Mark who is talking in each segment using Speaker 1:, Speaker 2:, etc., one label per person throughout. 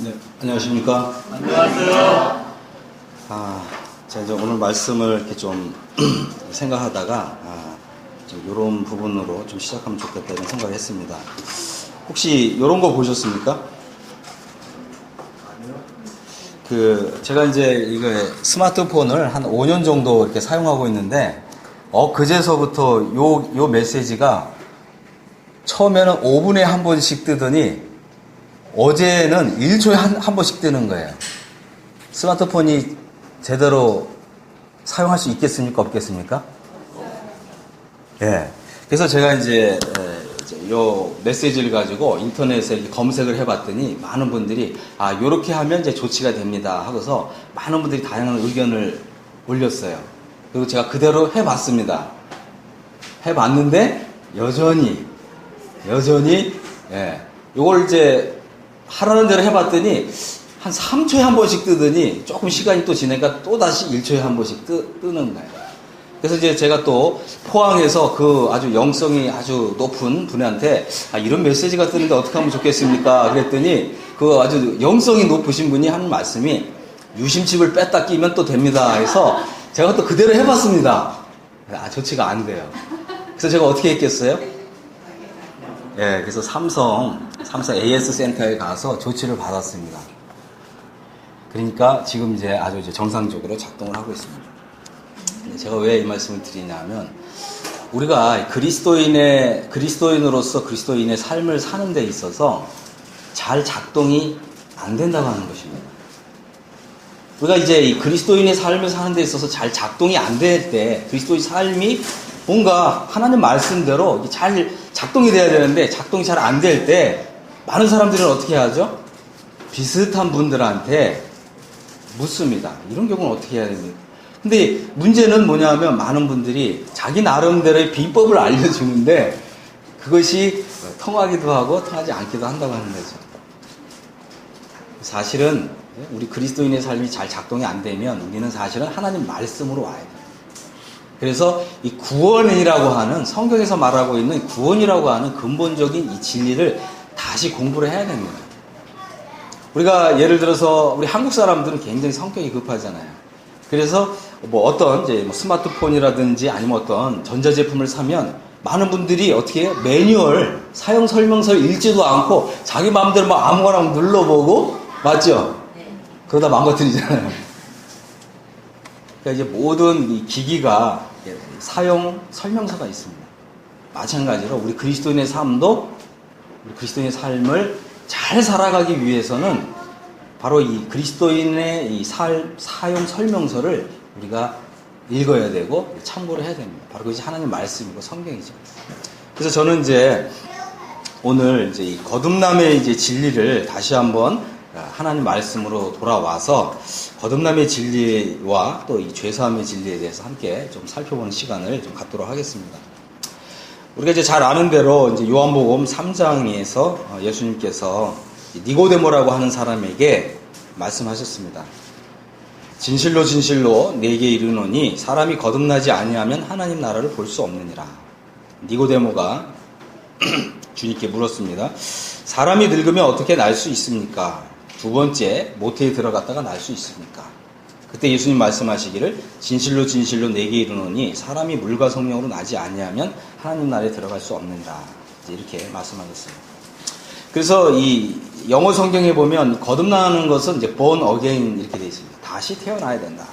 Speaker 1: 네, 안녕하십니까?
Speaker 2: 안녕하세요.
Speaker 1: 제가 이제 오늘 말씀을 이렇게 좀 생각하다가 좀 이런 부분으로 좀 시작하면 좋겠다 이런 생각을 했습니다. 혹시 이런 거 보셨습니까? 제가 이제 이거 스마트폰을 한 5년 정도 이렇게 사용하고 있는데 그제서부터 요 메시지가 처음에는 5분에 한 번씩 뜨더니 어제는 1초에 한 번씩 뜨는 거예요. 스마트폰이 제대로 사용할 수 있겠습니까? 없겠습니까? 예. 그래서 제가 이제 요 메시지를 가지고 인터넷에 이렇게 검색을 해봤더니 많은 분들이 요렇게 하면 이제 조치가 됩니다 하고서 많은 분들이 다양한 의견을 올렸어요. 그리고 제가 그대로 해봤습니다. 해봤는데 여전히 요걸 이제 하라는 대로 해봤더니 한 3초에 한 번씩 뜨더니 조금 시간이 또 지나니까 또 다시 1초에 한 번씩 뜨는 거예요. 그래서 이제 제가 또 포항에서 그 아주 영성이 아주 높은 분한테 이런 메시지가 뜨는데 어떻게 하면 좋겠습니까? 그랬더니 그 아주 영성이 높으신 분이 하는 말씀이 유심칩을 뺐다 끼면 또 됩니다 해서 제가 또 그대로 해봤습니다. 조치가 안 돼요. 그래서 제가 어떻게 했겠어요? 예, 그래서 삼성 AS 센터에 가서 조치를 받았습니다. 그러니까 지금 이제 아주 이제 정상적으로 작동을 하고 있습니다. 제가 왜 이 말씀을 드리냐면 우리가 그리스도인으로서 그리스도인의 삶을 사는 데 있어서 잘 작동이 안 된다고 하는 것입니다. 우리가 이제 이 그리스도인의 삶을 사는 데 있어서 잘 작동이 안 될 때 그리스도의 삶이 뭔가 하나님 말씀대로 잘 작동이 돼야 되는데 작동이 잘 안 될 때 많은 사람들은 어떻게 하죠? 비슷한 분들한테 묻습니다. 이런 경우는 어떻게 해야 됩니까? 근데 문제는 뭐냐면 많은 분들이 자기 나름대로의 비법을 알려주는데 그것이 통하기도 하고 통하지 않기도 한다고 하는 거죠. 사실은 우리 그리스도인의 삶이 잘 작동이 안 되면 우리는 사실은 하나님 말씀으로 와야 돼요. 그래서 이 구원이라고 하는 성경에서 말하고 있는 구원이라고 하는 근본적인 이 진리를 다시 공부를 해야 됩니다. 우리가 예를 들어서 우리 한국 사람들은 굉장히 성격이 급하잖아요. 그래서 어떤 이제 스마트폰이라든지 아니면 어떤 전자제품을 사면 많은 분들이 어떻게 해요? 매뉴얼, 사용 설명서를 읽지도 않고 자기 마음대로 막 아무거나 눌러보고 맞죠? 그러다 망가뜨리잖아요. 그러니까 이제 모든 이 기기가 사용 설명서가 있습니다. 마찬가지로 우리 그리스도인의 삶도 우리 그리스도인의 삶을 잘 살아가기 위해서는 바로 이 그리스도인의 이 사용 설명서를 우리가 읽어야 되고 참고를 해야 됩니다. 바로 그것이 하나님 말씀이고 성경이죠. 그래서 저는 이제 오늘 이제 이 거듭남의 이제 진리를 다시 한번 하나님 말씀으로 돌아와서 거듭남의 진리와 또 이 죄사함의 진리에 대해서 함께 좀 살펴보는 시간을 좀 갖도록 하겠습니다. 우리가 이제 잘 아는 대로 이제 요한복음 3장에서 예수님께서 니고데모라고 하는 사람에게 말씀하셨습니다. 진실로 진실로 네게 이르노니 사람이 거듭나지 아니하면 하나님 나라를 볼 수 없느니라. 니고데모가 주님께 물었습니다. 사람이 늙으면 어떻게 날 수 있습니까? 두 번째 모태에 들어갔다가 날 수 있습니까? 그때 예수님 말씀하시기를 진실로 진실로 네게 이르노니 사람이 물과 성령으로 나지 아니하면 하나님 나라에 들어갈 수 없느니라. 이렇게 말씀하셨습니다. 그래서 이 영어 성경에 보면 거듭나는 것은 이제 born again 이렇게 되어 있습니다. 다시 태어나야 된다.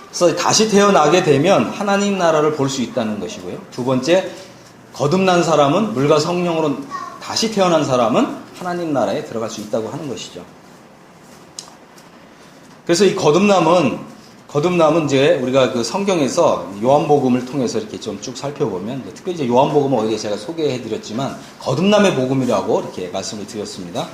Speaker 1: 그래서 다시 태어나게 되면 하나님 나라를 볼 수 있다는 것이고요. 두 번째, 거듭난 사람은 물과 성령으로 다시 태어난 사람은 하나님 나라에 들어갈 수 있다고 하는 것이죠. 그래서 이 거듭남은 이제 우리가 그 성경에서 요한복음을 통해서 이렇게 좀 쭉 살펴보면 특별히 이제 요한복음은 어디에 제가 소개해드렸지만 거듭남의 복음이라고 이렇게 말씀을 드렸습니다.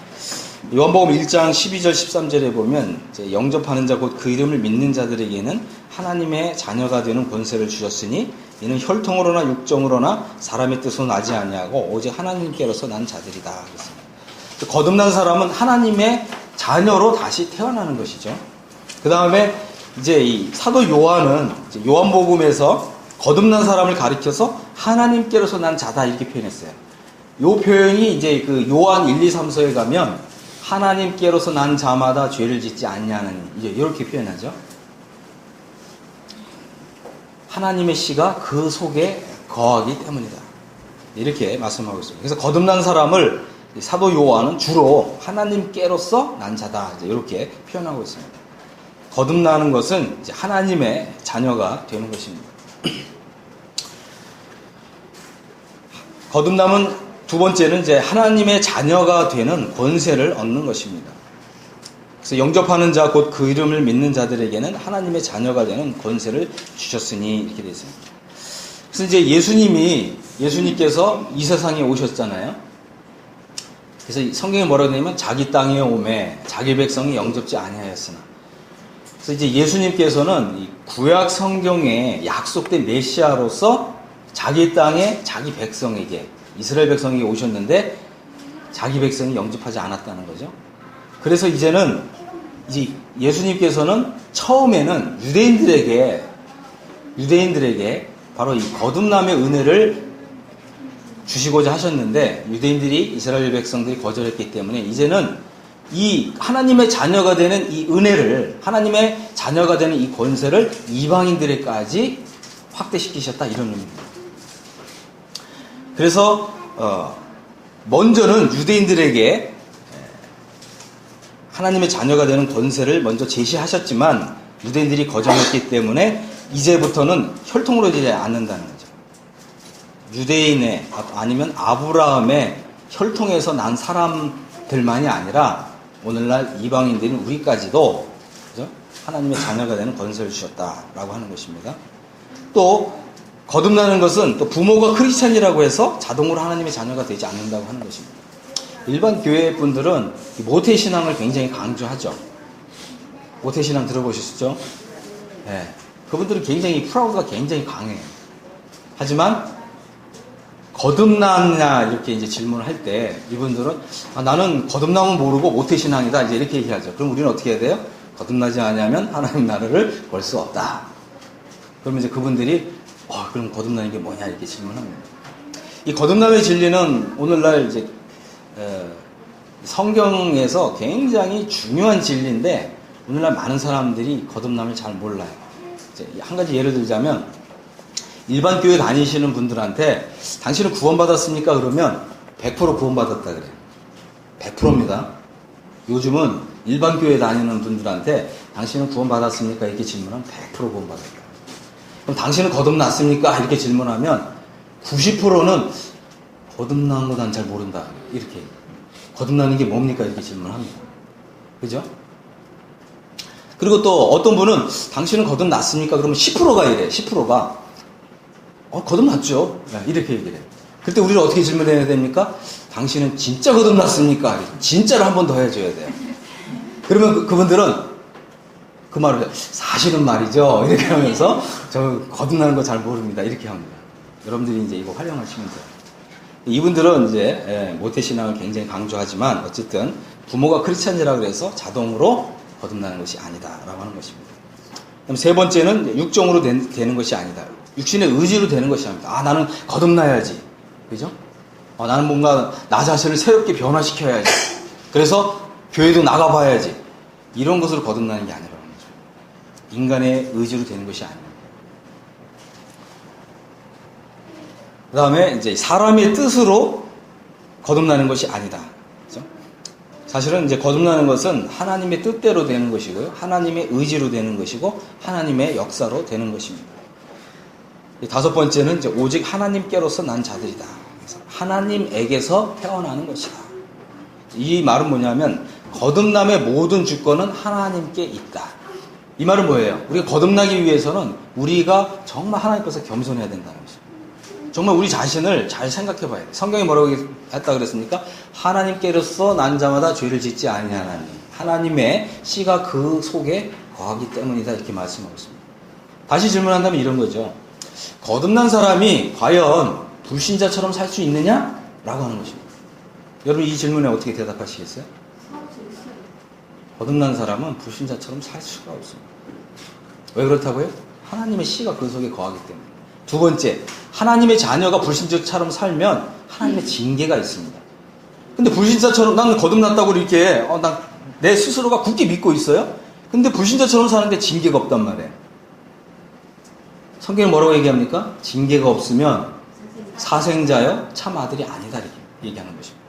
Speaker 1: 요한복음 1장 12절 13절에 보면 이제 영접하는 자 곧 그 이름을 믿는 자들에게는 하나님의 자녀가 되는 권세를 주셨으니 이는 혈통으로나 육정으로나 사람의 뜻으로 나지 아니하고 오직 하나님께로서 난 자들이다. 그렇습니다. 거듭난 사람은 하나님의 자녀로 다시 태어나는 것이죠. 그 다음에 이제 이 사도 요한은 이제 요한복음에서 거듭난 사람을 가리켜서 하나님께로서 난 자다 이렇게 표현했어요. 이 표현이 이제 그 요한 1, 2, 3서에 가면 하나님께로서 난 자마다 죄를 짓지 않냐느니, 이제 이렇게 표현하죠. 하나님의 씨가 그 속에 거하기 때문이다. 이렇게 말씀하고 있습니다. 그래서 거듭난 사람을 사도 요한은 주로 하나님께로서 난 자다, 이제 이렇게 표현하고 있습니다. 거듭나는 것은 이제 하나님의 자녀가 되는 것입니다. 거듭남은 두 번째는 이제 하나님의 자녀가 되는 권세를 얻는 것입니다. 그래서 영접하는 자, 곧 그 이름을 믿는 자들에게는 하나님의 자녀가 되는 권세를 주셨으니, 이렇게 되어 있습니다. 그래서 이제 예수님께서 이 세상에 오셨잖아요. 그래서 성경에 뭐라고 되냐면 자기 땅에 오매 자기 백성이 영접지 아니하였으나. 그래서 이제 예수님께서는 이 구약 성경에 약속된 메시아로서 자기 땅에 자기 백성에게, 이스라엘 백성에게 오셨는데 자기 백성이 영접하지 않았다는 거죠. 그래서 이제 예수님께서는 처음에는 유대인들에게 바로 이 거듭남의 은혜를 주시고자 하셨는데, 유대인들이, 이스라엘 백성들이 거절했기 때문에 이제는 이 하나님의 자녀가 되는 이 은혜를, 하나님의 자녀가 되는 이 권세를 이방인들에게까지 확대시키셨다, 이런 의미입니다. 그래서 먼저는 유대인들에게 하나님의 자녀가 되는 권세를 먼저 제시하셨지만 유대인들이 거절했기 때문에 이제부터는 혈통으로 되지 않는다는 거죠. 유대인의, 아니면 아브라함의 혈통에서 난 사람들만이 아니라 오늘날 이방인들인 우리까지도, 그죠? 하나님의 자녀가 되는 권세를 주셨다라고 하는 것입니다. 또 거듭나는 것은 또 부모가 크리스찬이라고 해서 자동으로 하나님의 자녀가 되지 않는다고 하는 것입니다. 일반 교회 분들은 모태신앙을 굉장히 강조하죠. 모태신앙 들어보셨죠? 네. 그분들은 굉장히 프라우드가 굉장히 강해요. 하지만 거듭났냐 이렇게 이제 질문을 할 때 이분들은 나는 거듭남은 모르고 모태신앙이다, 이제 이렇게 얘기하죠. 그럼 우리는 어떻게 해야 돼요? 거듭나지 않으면 하나님 나라를 볼 수 없다. 그러면 이제 그분들이 그럼 거듭나는 게 뭐냐 이렇게 질문합니다. 이 거듭남의 진리는 오늘날 이제 성경에서 굉장히 중요한 진리인데 오늘날 많은 사람들이 거듭남을 잘 몰라요. 이제 한 가지 예를 들자면, 일반 교회 다니시는 분들한테 당신은 구원받았습니까? 그러면 100% 구원받았다 그래요. 100%입니다. 요즘은 일반 교회 다니는 분들한테 당신은 구원받았습니까? 이렇게 질문하면 100% 구원받았다. 그럼 당신은 거듭났습니까? 이렇게 질문하면 90%는 거듭난 거 난 잘 모른다, 이렇게. 거듭나는 게 뭡니까? 이렇게 질문합니다. 그죠? 그리고 또 어떤 분은 당신은 거듭났습니까? 그러면 10%가 이래. 10%가 거듭났죠. 이렇게 얘기를 해요. 그때 우리는 어떻게 질문해야 됩니까? 당신은 진짜 거듭났습니까? 진짜를 한 번 더 해줘야 돼요. 그러면 그분들은 그 말을 해요. 사실은 말이죠. 이렇게 하면서 저 거듭나는 거 잘 모릅니다, 이렇게 합니다. 여러분들이 이제 이거 활용하시면 돼요. 이분들은 이제 모태신앙을 굉장히 강조하지만 어쨌든 부모가 크리스찬이라고 해서 자동으로 거듭나는 것이 아니다라고 하는 것입니다. 그럼 세 번째는 육정으로 되는 것이 아니다. 육신의 의지로 되는 것이 아닙니다. 나는 거듭나야지. 그죠? 나는 뭔가 나 자신을 새롭게 변화시켜야지. 그래서 교회도 나가봐야지. 이런 것으로 거듭나는 게 아니라는 거죠. 인간의 의지로 되는 것이 아닙니다. 그 다음에 이제 사람의 뜻으로 거듭나는 것이 아니다. 그죠? 사실은 이제 거듭나는 것은 하나님의 뜻대로 되는 것이고요. 하나님의 의지로 되는 것이고, 하나님의 역사로 되는 것입니다. 다섯 번째는 이제 오직 하나님께로서 난 자들이다. 그래서 하나님에게서 태어나는 것이다. 이 말은 뭐냐면 거듭남의 모든 주권은 하나님께 있다. 이 말은 뭐예요? 우리가 거듭나기 위해서는 우리가 정말 하나님께서 겸손해야 된다는 것입니다. 정말 우리 자신을 잘 생각해 봐야 돼요. 성경이 뭐라고 했다 그랬습니까? 하나님께로서 난 자마다 죄를 짓지 아니하나니 하나님의 씨가 그 속에 거하기 때문이다, 이렇게 말씀하고 있습니다. 다시 질문한다면 이런 거죠. 거듭난 사람이 과연 불신자처럼 살 수 있느냐? 라고 하는 것입니다. 여러분 이 질문에 어떻게 대답하시겠어요? 거듭난 사람은 불신자처럼 살 수가 없습니다. 왜 그렇다고요? 하나님의 씨가 그 속에 거하기 때문에. 두 번째, 하나님의 자녀가 불신자처럼 살면 하나님의 징계가 있습니다. 근데 불신자처럼 나는 거듭났다고 이렇게 내 스스로가 굳게 믿고 있어요. 근데 불신자처럼 사는데 징계가 없단 말이에요. 성경은 뭐라고 얘기합니까? 징계가 없으면 사생자여 참 아들이 아니다 이렇게 얘기하는 것입니다.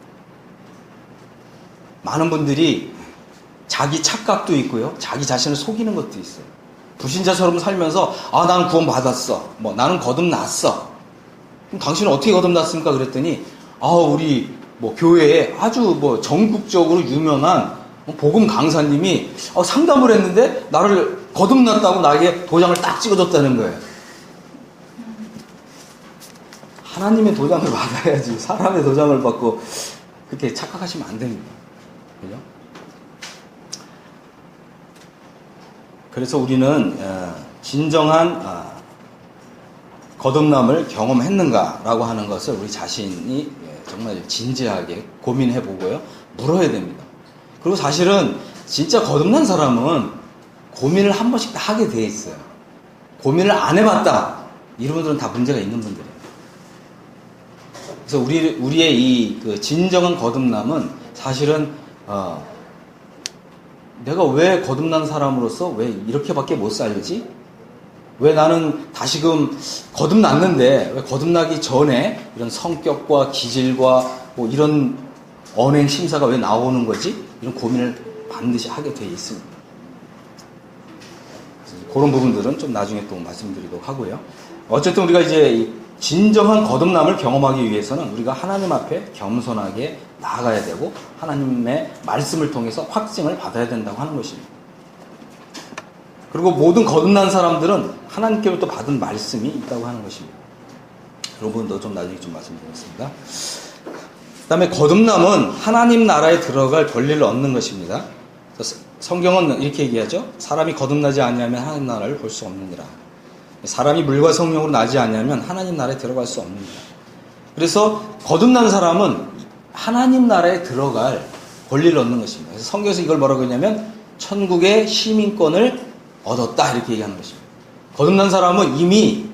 Speaker 1: 많은 분들이 자기 착각도 있고요, 자기 자신을 속이는 것도 있어요. 불신자처럼 살면서 나는 구원 받았어, 나는 거듭났어. 그럼 당신은 어떻게 거듭났습니까? 그랬더니 우리 교회에 아주 전국적으로 유명한 복음 강사님이 상담을 했는데 나를 거듭났다고 나에게 도장을 딱 찍어줬다는 거예요. 하나님의 도장을 받아야지 사람의 도장을 받고 그렇게 착각하시면 안 됩니다. 그죠? 그래서 우리는 진정한 거듭남을 경험했는가라고 하는 것을 우리 자신이 정말 진지하게 고민해 보고요, 물어야 됩니다. 그리고 사실은 진짜 거듭난 사람은 고민을 한 번씩 다 하게 돼 있어요. 고민을 안 해봤다, 이런 분들은 다 문제가 있는 분들이에요. 그래서 우리의 이 진정한 거듭남은 사실은 내가 왜 거듭난 사람으로서 왜 이렇게밖에 못 살지? 왜 나는 다시금 거듭났는데 왜 거듭나기 전에 이런 성격과 기질과 이런 언행 심사가 왜 나오는 거지? 이런 고민을 반드시 하게 돼 있습니다. 그런 부분들은 좀 나중에 또 말씀드리도록 하고요. 어쨌든 우리가 이제 진정한 거듭남을 경험하기 위해서는 우리가 하나님 앞에 겸손하게 나아가야 되고 하나님의 말씀을 통해서 확증을 받아야 된다고 하는 것입니다. 그리고 모든 거듭난 사람들은 하나님께로부터 받은 말씀이 있다고 하는 것입니다. 그런 부분도 좀 나중에 좀 말씀드리겠습니다. 그 다음에 거듭남은 하나님 나라에 들어갈 권리를 얻는 것입니다. 성경은 이렇게 얘기하죠. 사람이 거듭나지 아니하면 하나님 나라를 볼 수 없느니라. 사람이 물과 성령으로 나지 아니하면 하나님 나라에 들어갈 수 없느니라. 그래서 거듭난 사람은 하나님 나라에 들어갈 권리를 얻는 것입니다. 그래서 성경에서 이걸 뭐라고 했냐면 천국의 시민권을 얻었다 이렇게 얘기하는 것입니다. 거듭난 사람은 이미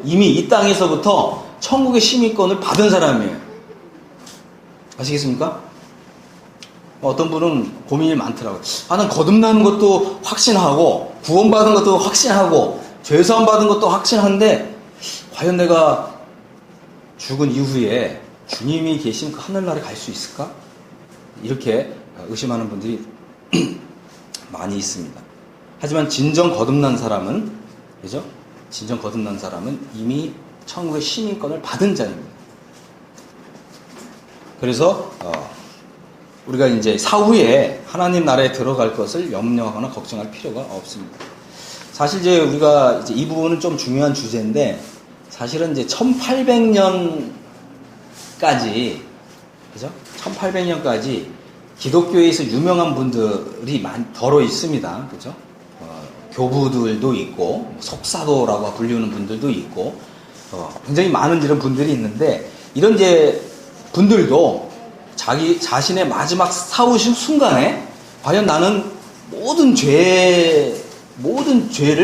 Speaker 1: 이 땅에서부터 천국의 시민권을 받은 사람이에요. 아시겠습니까? 어떤 분은 고민이 많더라고요. 난 거듭나는 것도 확신하고 구원받은 것도 확신하고 죄사함 받은 것도 확신한데 과연 내가 죽은 이후에 주님이 계신 그 하늘나라에 갈 수 있을까? 이렇게 의심하는 분들이 많이 있습니다. 하지만 진정 거듭난 사람은, 그죠? 진정 거듭난 사람은 이미 천국의 시민권을 받은 자입니다. 그래서 우리가 이제 사후에 하나님 나라에 들어갈 것을 염려하거나 걱정할 필요가 없습니다. 사실 이제 우리가 이제 이 부분은 좀 중요한 주제인데 사실은 이제 1800년까지, 그죠? 1800년까지 기독교에서 유명한 분들이 더러 있습니다. 그죠? 교부들도 있고 속사도라고 불리는 분들도 있고 굉장히 많은 이런 분들이 있는데 이런 이제 분들도 자기 자신의 마지막 사후신 순간에 과연 나는 모든 죄를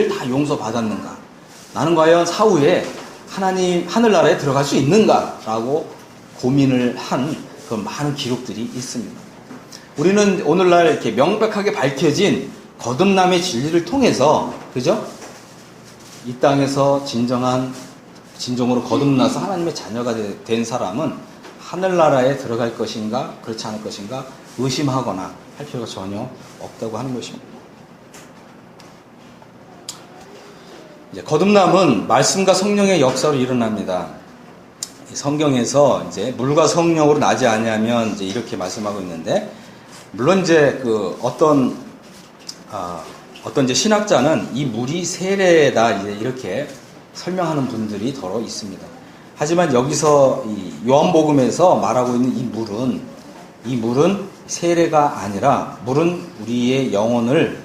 Speaker 1: 다 용서받았는가? 나는 과연 사후에 하나님 하늘나라에 들어갈 수 있는가라고 고민을 한 그런 많은 기록들이 있습니다. 우리는 오늘날 이렇게 명백하게 밝혀진 거듭남의 진리를 통해서, 그죠? 이 땅에서 진정으로 거듭나서 하나님의 자녀가 된 사람은 하늘나라에 들어갈 것인가, 그렇지 않을 것인가 의심하거나 할 필요가 전혀 없다고 하는 것입니다. 이제 거듭남은 말씀과 성령의 역사로 일어납니다. 성경에서 이제 물과 성령으로 나지 아니하면 이제 이렇게 말씀하고 있는데, 물론 이제 어떤 이제 신학자는 이 물이 세례다 이제 이렇게 설명하는 분들이 더러 있습니다. 하지만 여기서 이 요한복음에서 말하고 있는 이 물은 세례가 아니라 물은 우리의 영혼을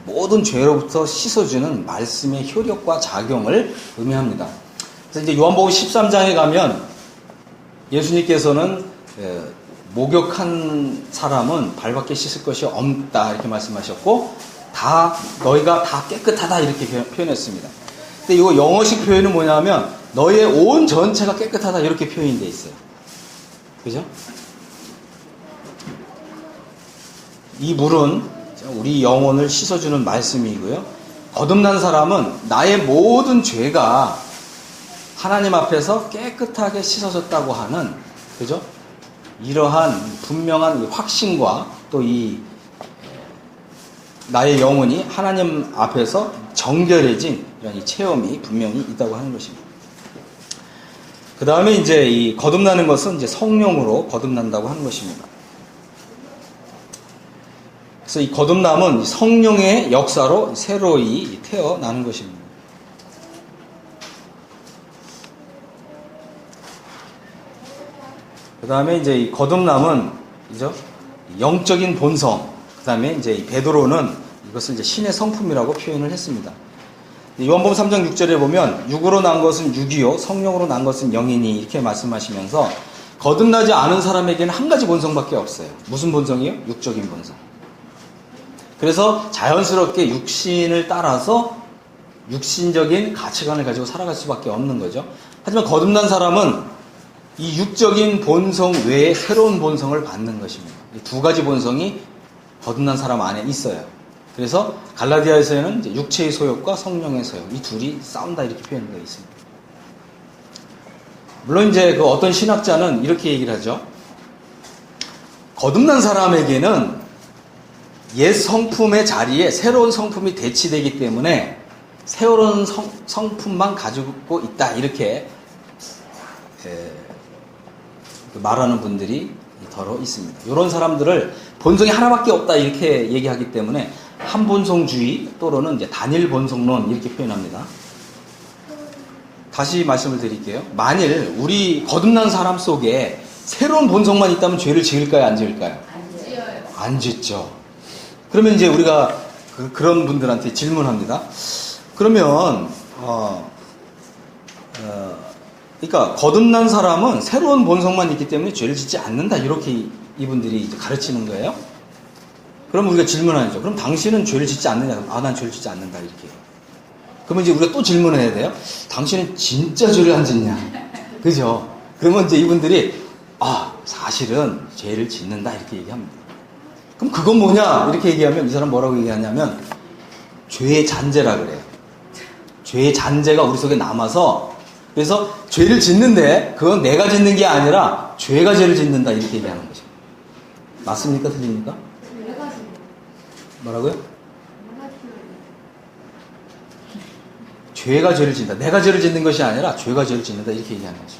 Speaker 1: 모든 죄로부터 씻어주는 말씀의 효력과 작용을 의미합니다. 그래서 이제 요한복음 13장에 가면 예수님께서는 목욕한 사람은 발밖에 씻을 것이 없다 이렇게 말씀하셨고 너희가 다 깨끗하다 이렇게 표현했습니다. 근데 이거 영어식 표현은 뭐냐면 너희의 온 전체가 깨끗하다 이렇게 표현이 되어 있어요. 그죠? 이 물은 우리 영혼을 씻어주는 말씀이고요. 거듭난 사람은 나의 모든 죄가 하나님 앞에서 깨끗하게 씻어졌다고 하는, 그죠? 이러한 분명한 확신과 또 이 나의 영혼이 하나님 앞에서 정결해진 이런 이 체험이 분명히 있다고 하는 것입니다. 그 다음에 이제 이 거듭나는 것은 이제 성령으로 거듭난다고 하는 것입니다. 그래서 이 거듭남은 성령의 역사로 새로이 태어나는 것입니다. 그 다음에 이제 이 거듭남은, 그죠? 영적인 본성. 그 다음에 이제 베드로는 이것을 이제 신의 성품이라고 표현을 했습니다. 요한복음 3장 6절에 보면 육으로 난 것은 육이요 성령으로 난 것은 영이니 이렇게 말씀하시면서 거듭나지 않은 사람에게는 한 가지 본성밖에 없어요. 무슨 본성이요? 육적인 본성. 그래서 자연스럽게 육신을 따라서 육신적인 가치관을 가지고 살아갈 수밖에 없는 거죠. 하지만 거듭난 사람은 이 육적인 본성 외에 새로운 본성을 받는 것입니다. 이 두 가지 본성이 거듭난 사람 안에 있어요. 그래서 갈라디아에서는 이제 육체의 소욕과 성령의 소욕, 이 둘이 싸운다 이렇게 표현되어 있습니다. 물론 이제 그 어떤 신학자는 이렇게 얘기를 하죠. 거듭난 사람에게는 옛 성품의 자리에 새로운 성품이 대치되기 때문에 새로운 성품만 가지고 있다 이렇게 말하는 분들이 더러 있습니다. 이런 사람들을 본성이 하나밖에 없다 이렇게 얘기하기 때문에 한 본성주의 또는 이제 단일 본성론 이렇게 표현합니다. 다시 말씀을 드릴게요. 만일 우리 거듭난 사람 속에 새로운 본성만 있다면 죄를 지을까요, 안 지을까요?
Speaker 2: 안 지어요.
Speaker 1: 안 짓죠. 그러면 이제 우리가 그런 분들한테 질문합니다. 그러면 그러니까 거듭난 사람은 새로운 본성만 있기 때문에 죄를 짓지 않는다 이렇게 이분들이 이제 가르치는 거예요. 그럼 우리가 질문하죠. 그럼 당신은 죄를 짓지 않느냐? 아, 난 죄를 짓지 않는다 이렇게. 그러면 이제 우리가 또 질문을 해야 돼요. 당신은 진짜 죄를 안 짓냐? 그죠? 그러면 이제 이분들이 사실은 죄를 짓는다 이렇게 얘기합니다. 그럼 그건 뭐냐? 이렇게 얘기하면 이 사람 뭐라고 얘기하냐면 죄의 잔재라 그래요. 죄의 잔재가 우리 속에 남아서 그래서 죄를 짓는데 그건 내가 짓는 게 아니라 죄가 죄를 짓는다 이렇게 얘기하는 거죠. 맞습니까? 틀립니까? 뭐라고요? 죄가 죄를 짓는다. 내가 죄를 짓는 것이 아니라 죄가 죄를 짓는다 이렇게 얘기하는 거죠.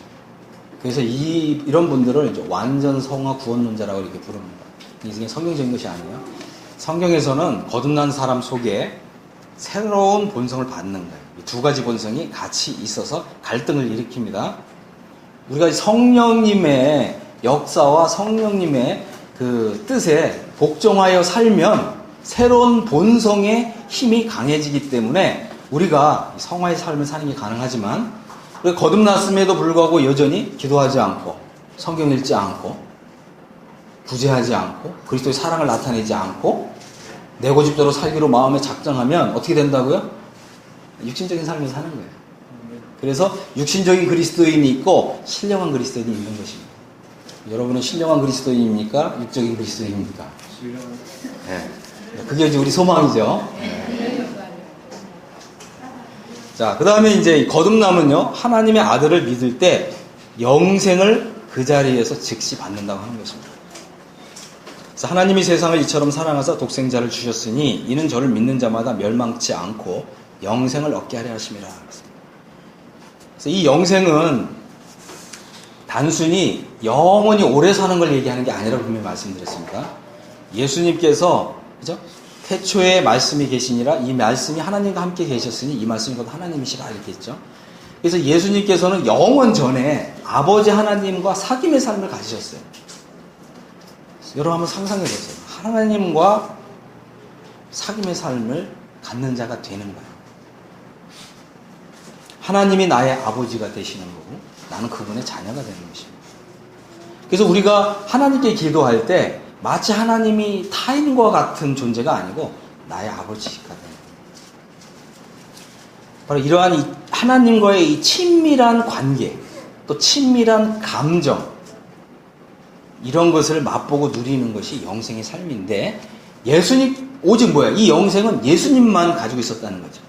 Speaker 1: 그래서 이런 분들을 이제 완전 성화 구원론자라고 이렇게 부릅니다. 이게 성경적인 것이 아니에요. 성경에서는 거듭난 사람 속에 새로운 본성을 받는 거예요. 이 두 가지 본성이 같이 있어서 갈등을 일으킵니다. 우리가 성령님의 역사와 성령님의 그 뜻에 복종하여 살면 새로운 본성의 힘이 강해지기 때문에 우리가 성화의 삶을 사는 게 가능하지만 우리가 거듭났음에도 불구하고 여전히 기도하지 않고 성경 읽지 않고 구제하지 않고 그리스도의 사랑을 나타내지 않고 내 고집대로 살기로 마음에 작정하면 어떻게 된다고요? 육신적인 삶을 사는 거예요. 그래서 육신적인 그리스도인이 있고 신령한 그리스도인이 있는 것입니다. 여러분은 신령한 그리스도인입니까? 육적인 그리스도인입니까? 네. 그게 이제 우리 소망이죠. 네. 자, 그 다음에 이제 거듭남은요, 하나님의 아들을 믿을 때 영생을 그 자리에서 즉시 받는다고 하는 것입니다. 그래서 하나님이 세상을 이처럼 사랑하사 독생자를 주셨으니 이는 저를 믿는 자마다 멸망치 않고 영생을 얻게 하려 하심이라. 그래서 이 영생은 단순히 영원히 오래 사는 걸 얘기하는 게 아니라고 분명히 말씀드렸습니다. 예수님께서 그죠? 태초에 말씀이 계시니라 이 말씀이 하나님과 함께 계셨으니 이 말씀이 곧 하나님이시라 이렇게 했죠. 그래서 예수님께서는 영원 전에 아버지 하나님과 사귐의 삶을 가지셨어요. 여러분 한번 상상해 보세요. 하나님과 사귐의 삶을 갖는 자가 되는 거예요. 하나님이 나의 아버지가 되시는 거고 나는 그분의 자녀가 되는 것입니다. 그래서 우리가 하나님께 기도할 때 마치 하나님이 타인과 같은 존재가 아니고 나의 아버지가 되는 거예요. 바로 이러한 이 하나님과의 이 친밀한 관계 또 친밀한 감정 이런 것을 맛보고 누리는 것이 영생의 삶인데 예수님, 오직 뭐야? 이 영생은 예수님만 가지고 있었다는 거죠.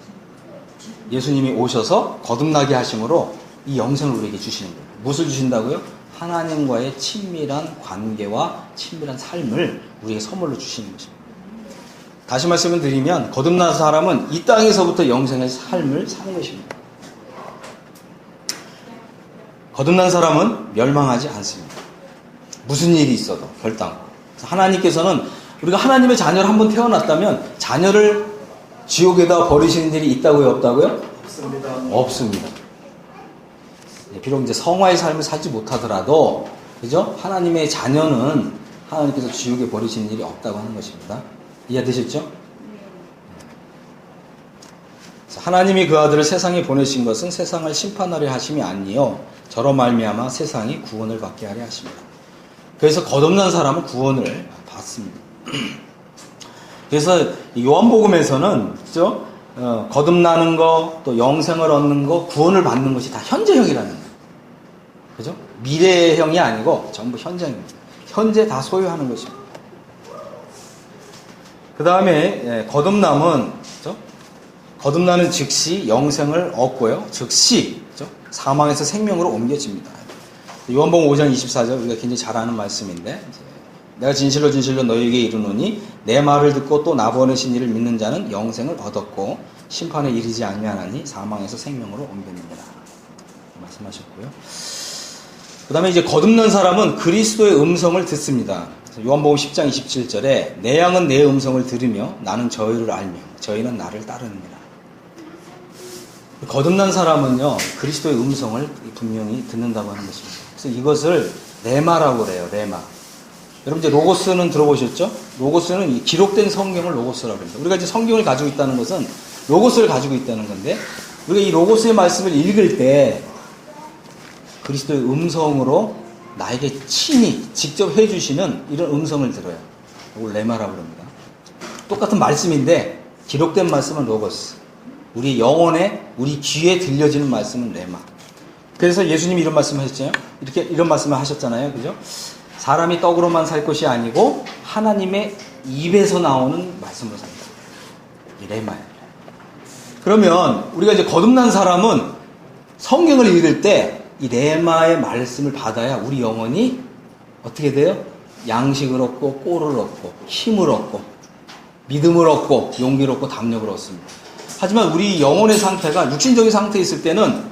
Speaker 1: 예수님이 오셔서 거듭나게 하심으로 이 영생을 우리에게 주시는 거예요. 무엇을 주신다고요? 하나님과의 친밀한 관계와 친밀한 삶을 우리에게 선물로 주시는 것입니다. 다시 말씀을 드리면 거듭난 사람은 이 땅에서부터 영생의 삶을 사는 것입니다. 거듭난 사람은 멸망하지 않습니다. 무슨 일이 있어도 결단코. 하나님께서는 우리가 하나님의 자녀를 한번 태어났다면 자녀를 지옥에다 버리시는 일이 있다고요? 없다고요?
Speaker 2: 없습니다.
Speaker 1: 없습니다. 비록 이제 성화의 삶을 살지 못하더라도, 그죠? 하나님의 자녀는 하나님께서 지옥에 버리시는 일이 없다고 하는 것입니다. 이해되셨죠? 하나님이 그 아들을 세상에 보내신 것은 세상을 심판하려 하심이 아니요 저로 말미암아 세상이 구원을 받게 하려 하십니다. 그래서 거듭난 사람은 구원을 받습니다. 그래서 요한복음에서는 그죠? 거듭나는 거, 또 영생을 얻는 거, 구원을 받는 것이 다 현재형이라는 거예요. 그죠? 미래형이 아니고 전부 현재형입니다. 현재 다 소유하는 것입니다. 그 다음에 거듭남은 그죠? 거듭나는 즉시 영생을 얻고요. 즉시 그죠? 사망에서 생명으로 옮겨집니다. 요한복음 5장 24절 우리가 굉장히 잘 아는 말씀인데 내가 진실로 진실로 너희에게 이르노니 내 말을 듣고 또 나 보내신 이를 믿는 자는 영생을 얻었고 심판에 이르지 아니하나니 사망에서 생명으로 옮겨집니다. 말씀하셨고요. 그 다음에 이제 거듭난 사람은 그리스도의 음성을 듣습니다. 요한복음 10장 27절에 내 양은 내 음성을 들으며 나는 저희를 알며 저희는 나를 따르느니라. 거듭난 사람은요 그리스도의 음성을 분명히 듣는다고 하는 것입니다. 그래서 이것을 레마라고 그래요. 레마. 여러분 이제 로고스는 들어보셨죠? 로고스는 이 기록된 성경을 로고스라고 합니다. 우리가 이제 성경을 가지고 있다는 것은 로고스를 가지고 있다는 건데 우리가 이 로고스의 말씀을 읽을 때 그리스도의 음성으로 나에게 친히 직접 해주시는 이런 음성을 들어요. 이걸 레마라고 합니다. 똑같은 말씀인데 기록된 말씀은 로고스. 우리 영혼에 우리 귀에 들려지는 말씀은 레마. 그래서 예수님이 이런 말씀을 하셨잖아요. 이런 말씀을 하셨잖아요. 그죠? 사람이 떡으로만 살 것이 아니고 하나님의 입에서 나오는 말씀으로 산다. 이 레마예요. 그러면 우리가 이제 거듭난 사람은 성경을 읽을 때 이 레마의 말씀을 받아야 우리 영혼이 어떻게 돼요? 양식을 얻고 꼴을 얻고 힘을 얻고 믿음을 얻고 용기를 얻고 담력을 얻습니다. 하지만 우리 영혼의 상태가 육신적인 상태에 있을 때는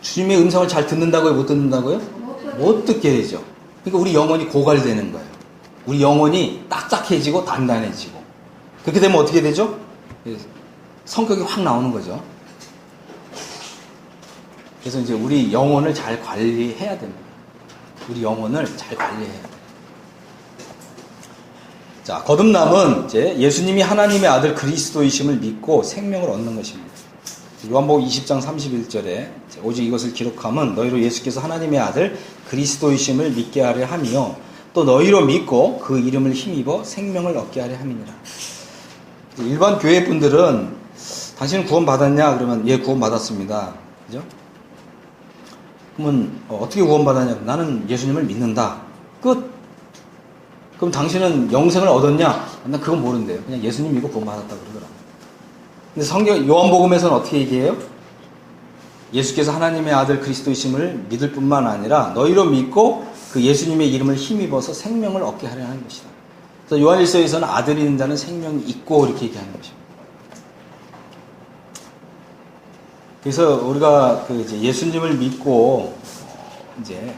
Speaker 1: 주님의 음성을 잘 듣는다고요? 못 듣는다고요? 못 듣게 되죠. 그러니까 우리 영혼이 고갈되는 거예요. 우리 영혼이 딱딱해지고 단단해지고 그렇게 되면 어떻게 되죠? 성격이 확 나오는 거죠. 그래서 이제 우리 영혼을 잘 관리해야 됩니다. 우리 영혼을 잘 관리해야 돼요. 자, 거듭남은 이제 예수님이 하나님의 아들 그리스도이심을 믿고 생명을 얻는 것입니다. 요한복음 20장 31절에 오직 이것을 기록함은 너희로 예수께서 하나님의 아들 그리스도이심을 믿게 하려 함이요 또 너희로 믿고 그 이름을 힘입어 생명을 얻게 하려 함이니라. 일반 교회 분들은 당신은 구원 받았냐? 그러면 예, 구원 받았습니다. 그죠? 그러면 어떻게 구원 받았냐? 나는 예수님을 믿는다. 끝. 그럼 당신은 영생을 얻었냐? 난 그건 모른대요. 그냥 예수님 믿고 구원 받았다 그러더라. 근데 성경 요한복음에서는 어떻게 얘기해요? 예수께서 하나님의 아들 그리스도이심을 믿을 뿐만 아니라 너희로 믿고 그 예수님의 이름을 힘입어서 생명을 얻게 하려 하는 것이다. 그래서 요한일서에서는 아들이 있는 자는 생명이 있고 이렇게 얘기하는 것입니다. 그래서 우리가 그 이제 예수님을 믿고 이제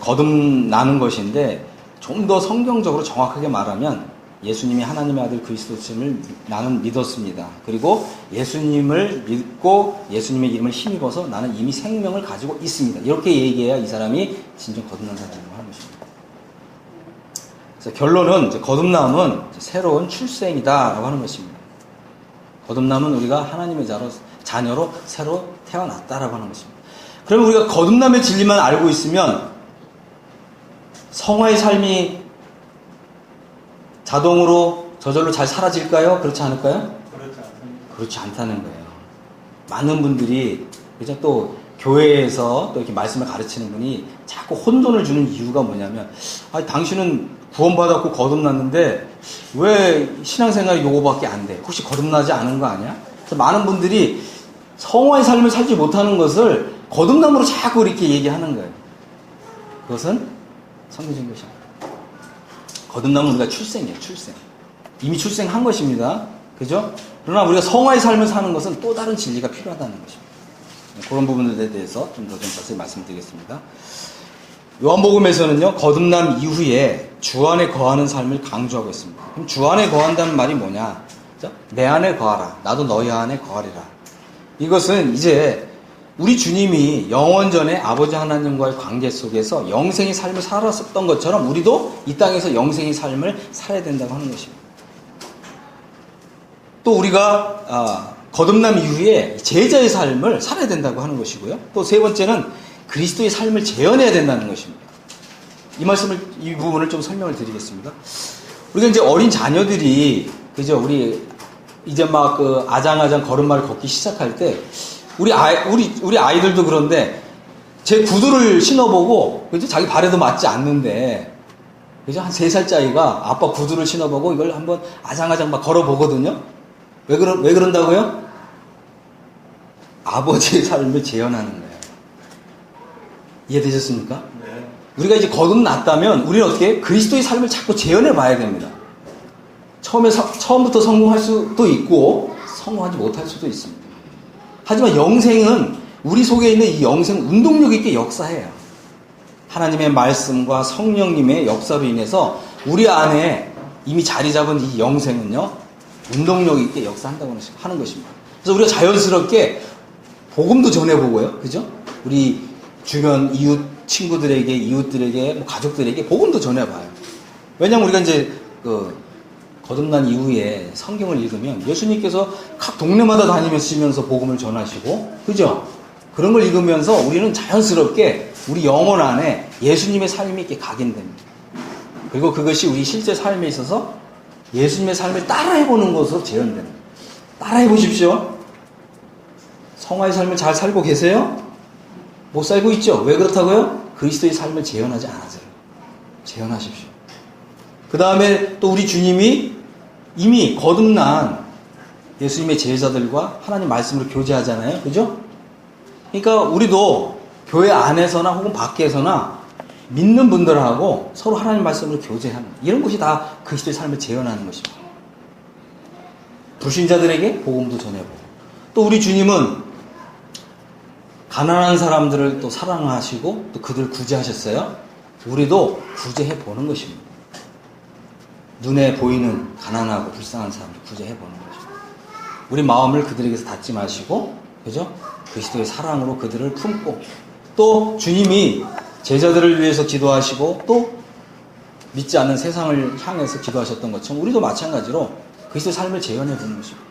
Speaker 1: 거듭나는 것인데 좀 더 성경적으로 정확하게 말하면 예수님이 하나님의 아들 그리스도심을 나는 믿었습니다. 그리고 예수님을 믿고 예수님의 이름을 힘입어서 나는 이미 생명을 가지고 있습니다. 이렇게 얘기해야 이 사람이 진정 거듭난 사람이라고 하는 것입니다. 그래서 결론은 이제 거듭남은 이제 새로운 출생이다라고 하는 것입니다. 거듭남은 우리가 하나님의 자녀로 새로 태어났다라고 하는 것입니다. 그러면 우리가 거듭남의 진리만 알고 있으면 성화의 삶이 자동으로 저절로 잘 사라질까요? 그렇지 않을까요?
Speaker 2: 그렇지 않습니다.
Speaker 1: 그렇지 않다는 거예요. 많은 분들이 그죠? 또 교회에서 또 이렇게 말씀을 가르치는 분이 자꾸 혼돈을 주는 이유가 뭐냐면, 아니, 당신은 구원받았고 거듭났는데 왜 신앙생활이 요거밖에 안 돼? 혹시 거듭나지 않은 거 아니야? 그래서 많은 분들이 성화의 삶을 살지 못하는 것을 거듭남으로 자꾸 이렇게 얘기하는 거예요. 그것은 성경적인 것이 아니에요. 거듭남은 우리가 출생이에요, 출생. 이미 출생한 것입니다. 그죠? 그러나 우리가 성화의 삶을 사는 것은 또 다른 진리가 필요하다는 것입니다. 그런 부분들에 대해서 좀 더 자세히 말씀드리겠습니다. 요한복음에서는요, 거듭남 이후에 주 안에 거하는 삶을 강조하고 있습니다. 그럼 주 안에 거한다는 말이 뭐냐? 그죠? 내 안에 거하라. 나도 너희 안에 거하리라. 이것은 이제 우리 주님이 영원전에 아버지 하나님과의 관계 속에서 영생의 삶을 살았었던 것처럼 우리도 이 땅에서 영생의 삶을 살아야 된다고 하는 것입니다. 또 우리가 거듭남 이후에 제자의 삶을 살아야 된다고 하는 것이고요. 또 세 번째는 그리스도의 삶을 재현해야 된다는 것입니다. 이 부분을 좀 설명을 드리겠습니다. 우리가 이제 어린 자녀들이, 그죠? 우리 이제 막 아장아장 걸음마를 걷기 시작할 때, 우리 아이들도 그런데 제 구두를 신어보고, 그죠? 자기 발에도 맞지 않는데, 그죠? 한 3살짜리가 아빠 구두를 신어보고 이걸 한번 아장아장 막 걸어보거든요? 왜 그런다고요? 아버지의 삶을 재현하는 거예요. 이해되셨습니까? 네. 우리가 이제 거듭났다면 우리는 어떻게 그리스도의 삶을 자꾸 재현해 봐야 됩니다. 처음부터 성공할 수도 있고 성공하지 못할 수도 있습니다. 하지만 영생은 우리 속에 있는 이 영생 운동력 있게 역사해요. 하나님의 말씀과 성령님의 역사로 인해서 우리 안에 이미 자리 잡은 이 영생은요, 운동력 있게 역사한다고 하는 것입니다. 그래서 우리가 자연스럽게 복음도 전해보고요, 그죠? 우리 주변 이웃 친구들에게, 이웃들에게, 뭐 가족들에게 복음도 전해봐요. 왜냐하면 우리가 이제 거듭난 이후에 성경을 읽으면 예수님께서 각 동네마다 다니시면서 복음을 전하시고, 그죠? 그런 걸 읽으면서 우리는 자연스럽게 우리 영혼 안에 예수님의 삶이 이렇게 각인됩니다. 그리고 그것이 우리 실제 삶에 있어서 예수님의 삶을 따라해보는 것으로 재현됩니다. 따라해보십시오. 성화의 삶을 잘 살고 계세요? 못 살고 있죠? 왜 그렇다고요? 그리스도의 삶을 재현하지 않아서요. 재현하십시오. 그 다음에 또 우리 주님이 이미 거듭난 예수님의 제자들과 하나님 말씀으로 교제하잖아요. 그죠? 그러니까 우리도 교회 안에서나 혹은 밖에서나 믿는 분들하고 서로 하나님 말씀으로 교제하는, 이런 것이 다 그리스도의 삶을 재현하는 것입니다. 불신자들에게 복음도 전해보고, 또 우리 주님은 가난한 사람들을 또 사랑하시고 또 그들을 구제하셨어요. 우리도 구제해 보는 것입니다. 눈에 보이는 가난하고 불쌍한 사람들 구제해 보는 것입니다. 우리 마음을 그들에게서 닫지 마시고, 그죠? 그리스도의 사랑으로 그들을 품고, 또 주님이 제자들을 위해서 기도하시고 또 믿지 않는 세상을 향해서 기도하셨던 것처럼 우리도 마찬가지로 그리스도의 삶을 재현해 보는 것입니다.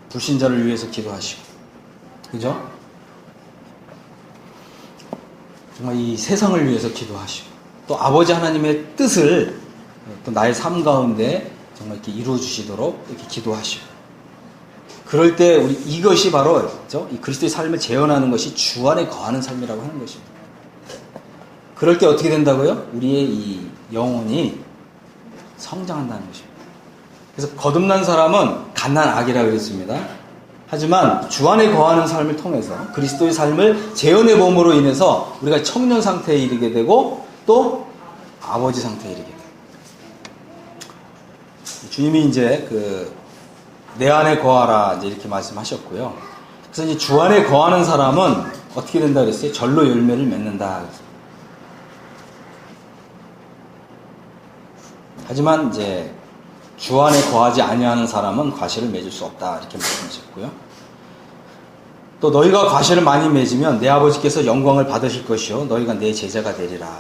Speaker 1: 불신자를 위해서 기도하시고, 그죠? 정말 이 세상을 위해서 기도하시고, 또 아버지 하나님의 뜻을 또 나의 삶 가운데 정말 이렇게 이루어 주시도록 이렇게 기도하시고, 그럴 때 이것이 바로 이 그리스도의 삶을 재현하는 것이 주 안에 거하는 삶이라고 하는 것입니다. 그럴 때 어떻게 된다고요? 우리의 이 영혼이 성장한다는 것입니다. 그래서 거듭난 사람은 갓난아기라고 그랬습니다. 하지만 주 안에 거하는 삶을 통해서 그리스도의 삶을 재현해 봄으로 인해서 우리가 청년 상태에 이르게 되고 또 아버지 상태에 이르게 돼요. 주님이 이제 내 안에 거하라 이제 이렇게 말씀하셨고요. 그래서 이제 주 안에 거하는 사람은 어떻게 된다 그랬어요? 절로 열매를 맺는다. 하지만 이제 주 안에 거하지 아니하는 사람은 과실을 맺을 수 없다 이렇게 말씀하셨고요. 또 너희가 과실을 많이 맺으면 내 아버지께서 영광을 받으실 것이요 너희가 내 제자가 되리라.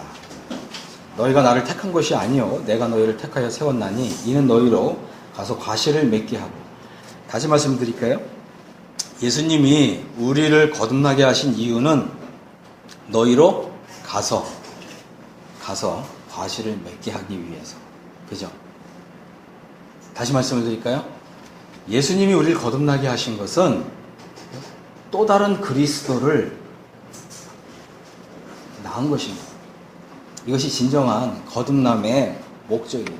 Speaker 1: 너희가 나를 택한 것이 아니요 내가 너희를 택하여 세웠나니 이는 너희로 가서 과실을 맺게 하고. 다시 말씀드릴까요? 예수님이 우리를 거듭나게 하신 이유는 너희로 가서 과실을 맺게 하기 위해서. 그죠? 다시 말씀을 드릴까요? 예수님이 우리를 거듭나게 하신 것은 또 다른 그리스도를 나은 것입니다. 이것이 진정한 거듭남의 목적이에요.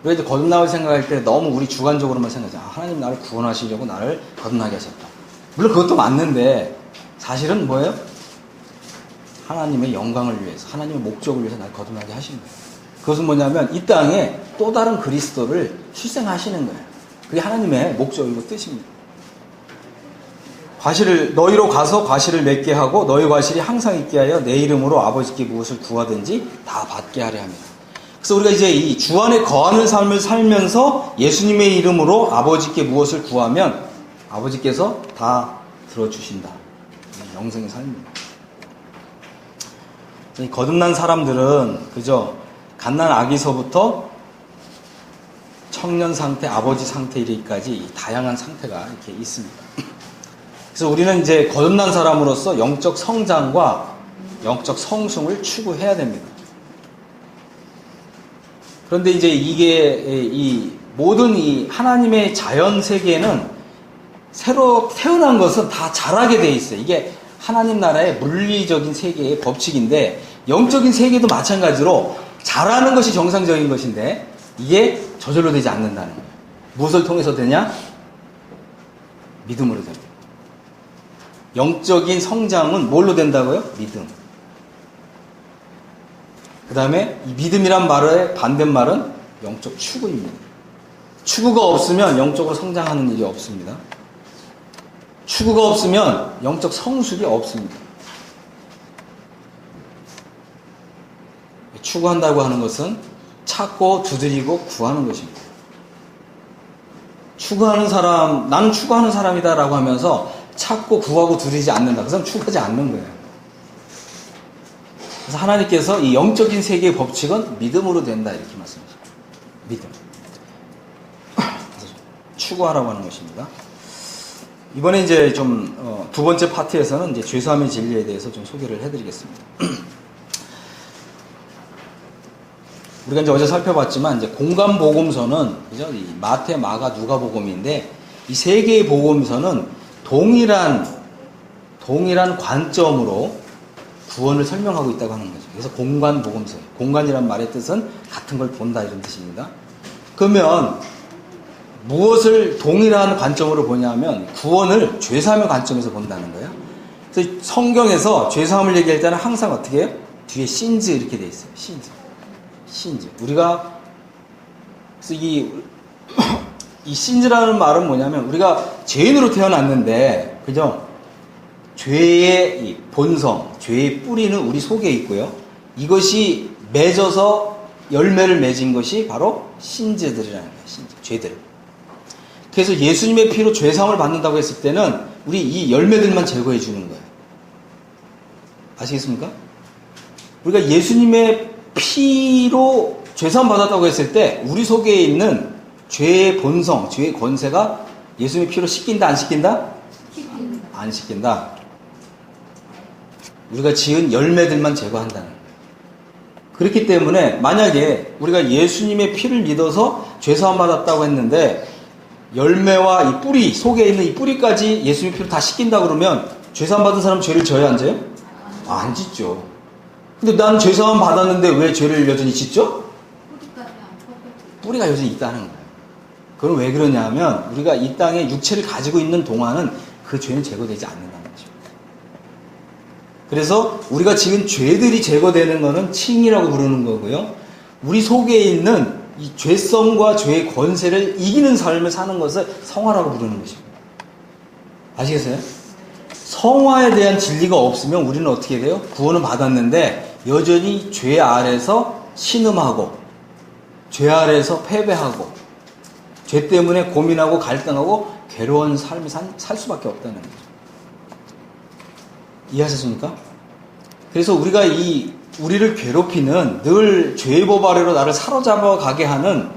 Speaker 1: 우리가 이제 거듭남을 생각할 때 너무 우리 주관적으로만 생각하죠. 하나님 나를 구원하시려고 나를 거듭나게 하셨다. 물론 그것도 맞는데 사실은 뭐예요? 하나님의 영광을 위해서, 하나님의 목적을 위해서 나를 거듭나게 하신 거예요. 그것은 뭐냐면 이 땅에 또 다른 그리스도를 출생하시는 거예요. 그게 하나님의 목적이고 뜻입니다. 너희로 가서 과실을 맺게 하고 너희 과실이 항상 있게 하여 내 이름으로 아버지께 무엇을 구하든지 다 받게 하려 합니다. 그래서 우리가 이제 이 주 안에 거하는 삶을 살면서 예수님의 이름으로 아버지께 무엇을 구하면 아버지께서 다 들어주신다. 영생의 삶입니다. 이 거듭난 사람들은 그저 갓난 아기서부터 청년 상태, 아버지 상태 이르기까지 다양한 상태가 이렇게 있습니다. 그래서 우리는 이제 거듭난 사람으로서 영적 성장과 영적 성숙을 추구해야 됩니다. 그런데 이제 이게 이 모든 이 하나님의 자연 세계는 새로 태어난 것은 다 자라게 돼 있어요. 이게 하나님 나라의 물리적인 세계의 법칙인데 영적인 세계도 마찬가지로 자라는 것이 정상적인 것인데 이게 저절로 되지 않는다는 거예요. 무엇을 통해서 되냐? 믿음으로 됩니다. 영적인 성장은 뭘로 된다고요? 믿음. 그 다음에 이 믿음이란 말의 반대말은 영적 추구입니다. 추구가 없으면 영적으로 성장하는 일이 없습니다. 추구가 없으면 영적 성숙이 없습니다. 추구한다고 하는 것은 찾고 두드리고 구하는 것입니다. 추구하는 사람, 나는 추구하는 사람이다 라고 하면서 찾고 구하고 두드리지 않는다. 그 사람 추구하지 않는 거예요. 그래서 하나님께서 이 영적인 세계의 법칙은 믿음으로 된다 이렇게 말씀하십니다. 믿음. 추구하라고 하는 것입니다. 이번에 이제 좀 두 번째 파트에서는 이제 죄사함의 진리에 대해서 좀 소개를 해드리겠습니다. 우리가 이제 어제 살펴봤지만 이제 공간 복음서는 그죠? 이 마태, 마가, 누가 복음인데 이 세 개의 복음서는 동일한 관점으로 구원을 설명하고 있다고 하는 거죠. 그래서 공간 복음서. 공간이란 말의 뜻은 같은 걸 본다 이런 뜻입니다. 그러면 무엇을 동일한 관점으로 보냐면 구원을 죄사함의 관점에서 본다는 거예요. 그래서 성경에서 죄사함을 얘기할 때는 항상 어떻게 해요? 뒤에 신즈 이렇게 돼 있어요. 신즈. 우리가 그래서 이 신즈라는 말은 뭐냐면 우리가 죄인으로 태어났는데 그죠? 죄의 이 본성, 죄의 뿌리는 우리 속에 있고요. 이것이 맺어서 열매를 맺은 것이 바로 신즈들이라는 거예요. 죄들. 그래서 예수님의 피로 죄사함을 받는다고 했을 때는 우리 이 열매들만 제거해 주는 거예요. 아시겠습니까? 우리가 예수님의 피로 죄사함 받았다고 했을 때 우리 속에 있는 죄의 본성, 죄의 권세가 예수님의 피로 씻긴다 안 씻긴다? 안 씻긴다. 우리가 지은 열매들만 제거한다는 거예요. 그렇기 때문에 만약에 우리가 예수님의 피를 믿어서 죄사함 받았다고 했는데 열매와 이 뿌리, 속에 있는 이 뿌리까지 예수님의 피로 다 씻긴다 그러면 죄사함 받은 사람 죄를 져요 안 져요? 안 짓죠. 근데 난 죄사함 받았는데 왜 죄를 여전히 짓죠? 뿌리가 여전히 있다는 거예요. 그건 왜 그러냐면 우리가 이 땅에 육체를 가지고 있는 동안은 그 죄는 제거되지 않는다는 거죠. 그래서 우리가 지은 죄들이 제거되는 것은 칭이라고 부르는 거고요. 우리 속에 있는 이 죄성과 죄의 권세를 이기는 삶을 사는 것을 성화라고 부르는 것입니다. 아시겠어요? 성화에 대한 진리가 없으면 우리는 어떻게 돼요? 구원은 받았는데 여전히 죄 아래서 신음하고 죄 아래서 패배하고 죄 때문에 고민하고 갈등하고 괴로운 삶을 살 수밖에 없다는 거죠. 이해하셨습니까? 그래서 우리가 우리를 괴롭히는 늘 죄의 법 아래로 나를 사로잡아 가게 하는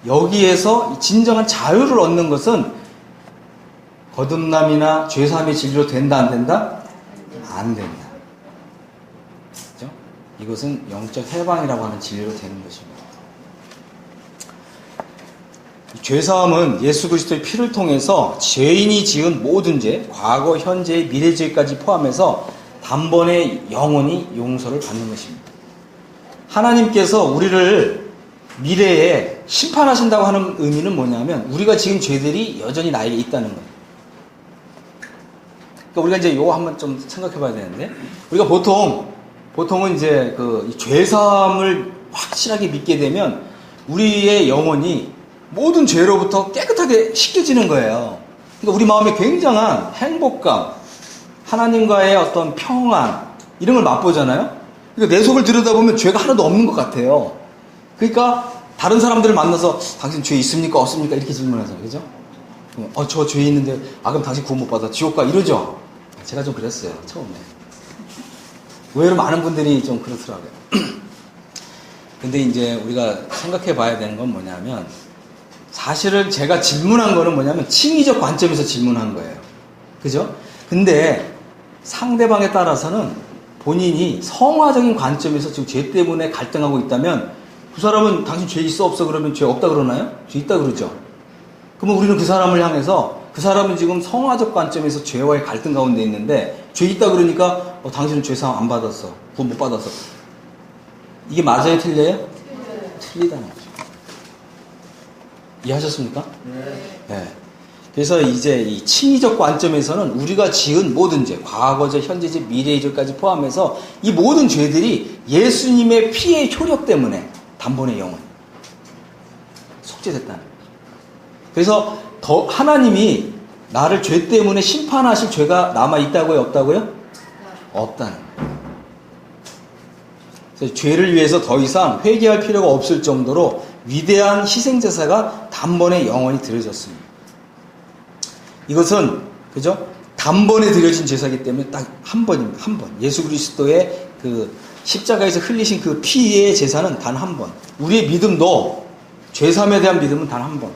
Speaker 1: 여기에서 진정한 자유를 얻는 것은 거듭남이나 죄사함의 진리로 된다 안 된다? 안 된다. 그렇죠? 이것은 영적 해방이라고 하는 진리로 되는 것입니다. 죄사함은 예수 그리스도의 피를 통해서 죄인이 지은 모든 죄, 과거, 현재, 미래죄까지 포함해서 단번에 영원히 용서를 받는 것입니다. 하나님께서 우리를 미래에 심판하신다고 하는 의미는 뭐냐면 우리가 지은 죄들이 여전히 나에게 있다는 거예요. 그러니까 우리가 이제 요거 한번 좀 생각해 봐야 되는데, 우리가 보통은 이제 그 죄사함을 확실하게 믿게 되면 우리의 영혼이 모든 죄로부터 깨끗하게 씻겨지는 거예요. 그러니까 우리 마음에 굉장한 행복감, 하나님과의 어떤 평안, 이런 걸 맛보잖아요. 그러니까 내 속을 들여다보면 죄가 하나도 없는 것 같아요. 그러니까 다른 사람들을 만나서 당신 죄 있습니까? 없습니까? 이렇게 질문하잖아요. 그죠? 저 죄 있는데, 그럼 당신 구원 못 받아. 지옥 가. 이러죠? 제가 좀 그랬어요. 처음에. 의외로 많은 분들이 좀 그렇더라고요. 근데 이제 우리가 생각해 봐야 되는 건 뭐냐면, 사실은 제가 질문한 거는 뭐냐면 칭의적 관점에서 질문한 거예요. 그죠? 근데 상대방에 따라서는 본인이 성화적인 관점에서 지금 죄 때문에 갈등하고 있다면, 그 사람은 당신 죄 있어 없어 그러면 죄 없다 그러나요? 죄 있다 그러죠. 그러면 우리는 그 사람을 향해서, 그 사람은 지금 성화적 관점에서 죄와의 갈등 가운데 있는데 죄 있다 그러니까 당신은 죄사함 안 받았어, 구원 못 받았어. 이게 맞아요? 틀려요? 틀리다는 거죠. 이해하셨습니까? 네. 그래서 이제 이 칭의적 관점에서는 우리가 지은 모든 죄, 과거죄, 현재죄, 미래의 죄까지 포함해서 이 모든 죄들이 예수님의 피의 효력 때문에 단번에 영원 속죄됐다는 거예요. 그래서 하나님이 나를 죄 때문에 심판하실 죄가 남아있다고요? 없다고요? 없다는 거예요. 그래서 죄를 위해서 더 이상 회개할 필요가 없을 정도로 위대한 희생제사가 단번에 영원히 드려졌습니다. 이것은 그죠? 단번에 드려진 제사이기 때문에 딱 한 번입니다. 한 번. 예수 그리스도의 그 십자가에서 흘리신 그 피의 제사는 단 한 번. 우리의 믿음도, 죄사함에 대한 믿음은 단 한 번.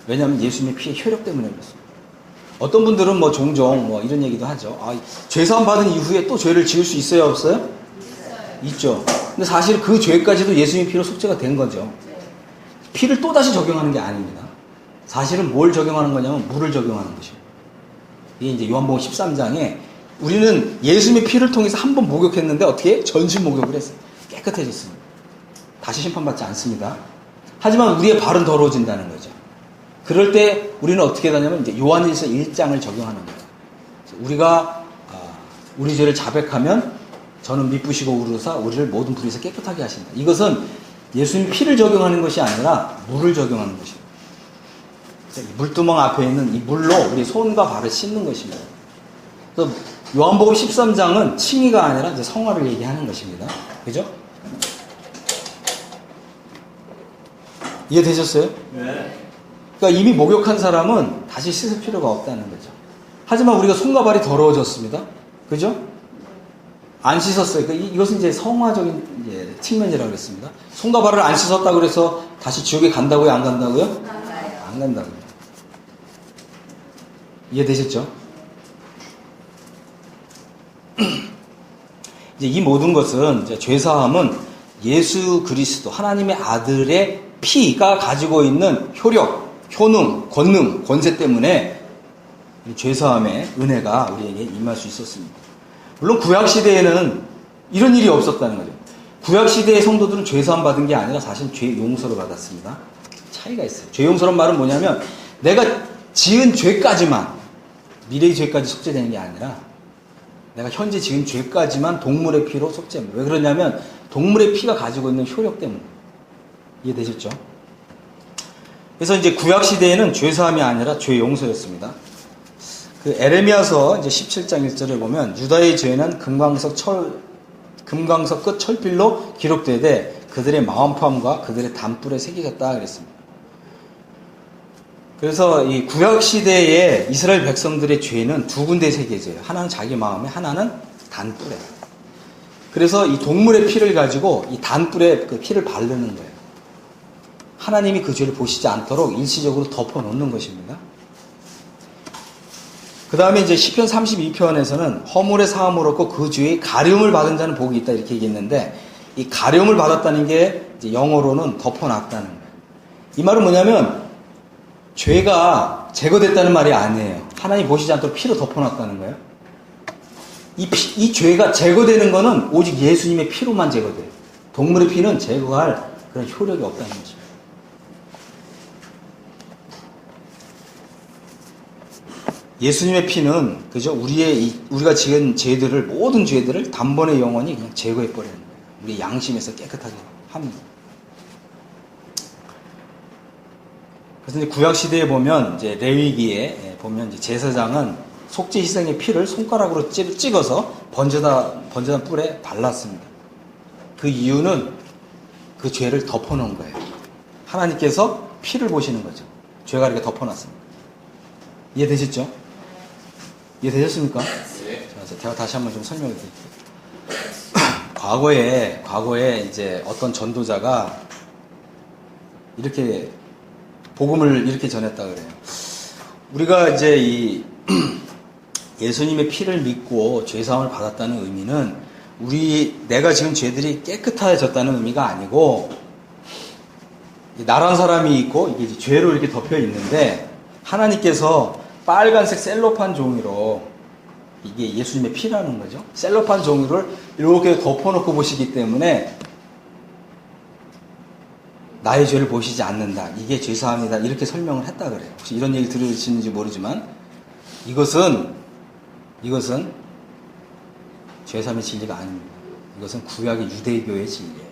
Speaker 1: 왜냐하면 예수님의 피의 효력 때문에 그렇습니다. 어떤 분들은 종종 이런 얘기도 하죠. 죄사함 받은 이후에 또 죄를 지을 수 있어요, 없어요? 있죠. 근데 사실 그 죄까지도 예수님 피로 속죄가 된 거죠. 피를 또다시 적용하는 게 아닙니다. 사실은 뭘 적용하는 거냐면 물을 적용하는 것입니다. 이게 이제 요한복음 13장에 우리는 예수님의 피를 통해서 한 번 목욕했는데 어떻게? 전신 목욕을 했어요. 깨끗해졌습니다. 다시 심판받지 않습니다. 하지만 우리의 발은 더러워진다는 거죠. 그럴 때 우리는 어떻게 하냐면 이제 요한일서 1장을 적용하는 거예요. 우리가 우리 죄를 자백하면 저는 미쁘시고 우르사 우리를 모든 불에서 깨끗하게 하신다. 이것은 예수님 피를 적용하는 것이 아니라 물을 적용하는 것입니다. 물두멍 앞에 있는 이 물로 우리 손과 발을 씻는 것입니다. 그래서 요한복음 13장은 칭의가 아니라 이제 성화를 얘기하는 것입니다. 그죠? 이해되셨어요? 네. 그러니까 이미 목욕한 사람은 다시 씻을 필요가 없다는 거죠. 하지만 우리가 손과 발이 더러워졌습니다. 그죠? 안 씻었어요. 그러니까 이것은 이제 성화적인 이제 측면이라고 그랬습니다. 손과 발을 안 씻었다고 그래서 다시 지옥에 간다고요? 안 간다고요? 안 간다고요. 이해되셨죠? 이제 이 모든 것은, 이제 죄사함은 예수 그리스도, 하나님의 아들의 피가 가지고 있는 효력, 효능, 권능, 권세 때문에 죄사함의 은혜가 우리에게 임할 수 있었습니다. 물론 구약시대에는 이런 일이 없었다는 거죠. 구약시대의 성도들은 죄사함 받은 게 아니라 사실 죄 용서를 받았습니다. 차이가 있어요. 죄 용서란 말은 뭐냐면 내가 지은 죄까지만, 미래의 죄까지 속죄되는 게 아니라 내가 현재 지은 죄까지만 동물의 피로 속죄합니다. 왜 그러냐면 동물의 피가 가지고 있는 효력 때문에. 이해되셨죠? 그래서 이제 구약시대에는 죄사함이 아니라 죄 용서였습니다. 그 에레미야서 이제 17장 1절을 보면 유다의 죄는 금광석 끝 철필로 기록되되 그들의 마음포함과 그들의 단뿔에 새겨졌다 그랬습니다. 그래서 이 구약시대의 이스라엘 백성들의 죄는 두 군데에 새겨져요. 하나는 자기 마음에, 하나는 단뿔에. 그래서 이 동물의 피를 가지고 이 단뿔에 그 피를 바르는 거예요. 하나님이 그 죄를 보시지 않도록 일시적으로 덮어놓는 것입니다. 그 다음에 이제 시편 32편에서는 허물의 사함을 얻고 그 죄의 가려움을 받은 자는 복이 있다 이렇게 얘기했는데, 이 가려움을 받았다는 게 이제 영어로는 덮어놨다는 거예요. 이 말은 뭐냐면 죄가 제거됐다는 말이 아니에요. 하나님 보시지 않도록 피로 덮어놨다는 거예요. 이 죄가 제거되는 거는 오직 예수님의 피로만 제거돼요. 동물의 피는 제거할 그런 효력이 없다는 거죠. 예수님의 피는 그죠? 우리가 지은 죄들을, 모든 죄들을 단번에 영원히 그냥 제거해 버리는 거예요. 우리 양심에서 깨끗하게 합니다. 그래서 이제 구약 시대에 보면 이제 레위기에 보면 이제 제사장은 속죄 희생의 피를 손가락으로 찍어서 번제단 뿔에 발랐습니다. 그 이유는 그 죄를 덮어놓은 거예요. 하나님께서 피를 보시는 거죠. 죄가 이렇게 덮어놨습니다. 이해되셨죠? 이해되셨습니까? 네. 제가 다시 한번 좀 설명을 드릴게요. 과거에 이제 어떤 전도자가 이렇게 복음을 이렇게 전했다 그래요. 우리가 이제 예수님의 피를 믿고 죄사함을 받았다는 의미는 내가 지은 죄들이 깨끗해졌다는 의미가 아니고, 나란 사람이 있고 이게 죄로 이렇게 덮여 있는데 하나님께서 빨간색 셀로판 종이로, 이게 예수님의 피라는 거죠. 셀로판 종이를 이렇게 덮어놓고 보시기 때문에 나의 죄를 보시지 않는다. 이게 죄사함이다. 이렇게 설명을 했다 그래요. 혹시 이런 얘기 들으시는지 모르지만 이것은 죄사함의 진리가 아닙니다. 이것은 구약의 유대교의 진리예요.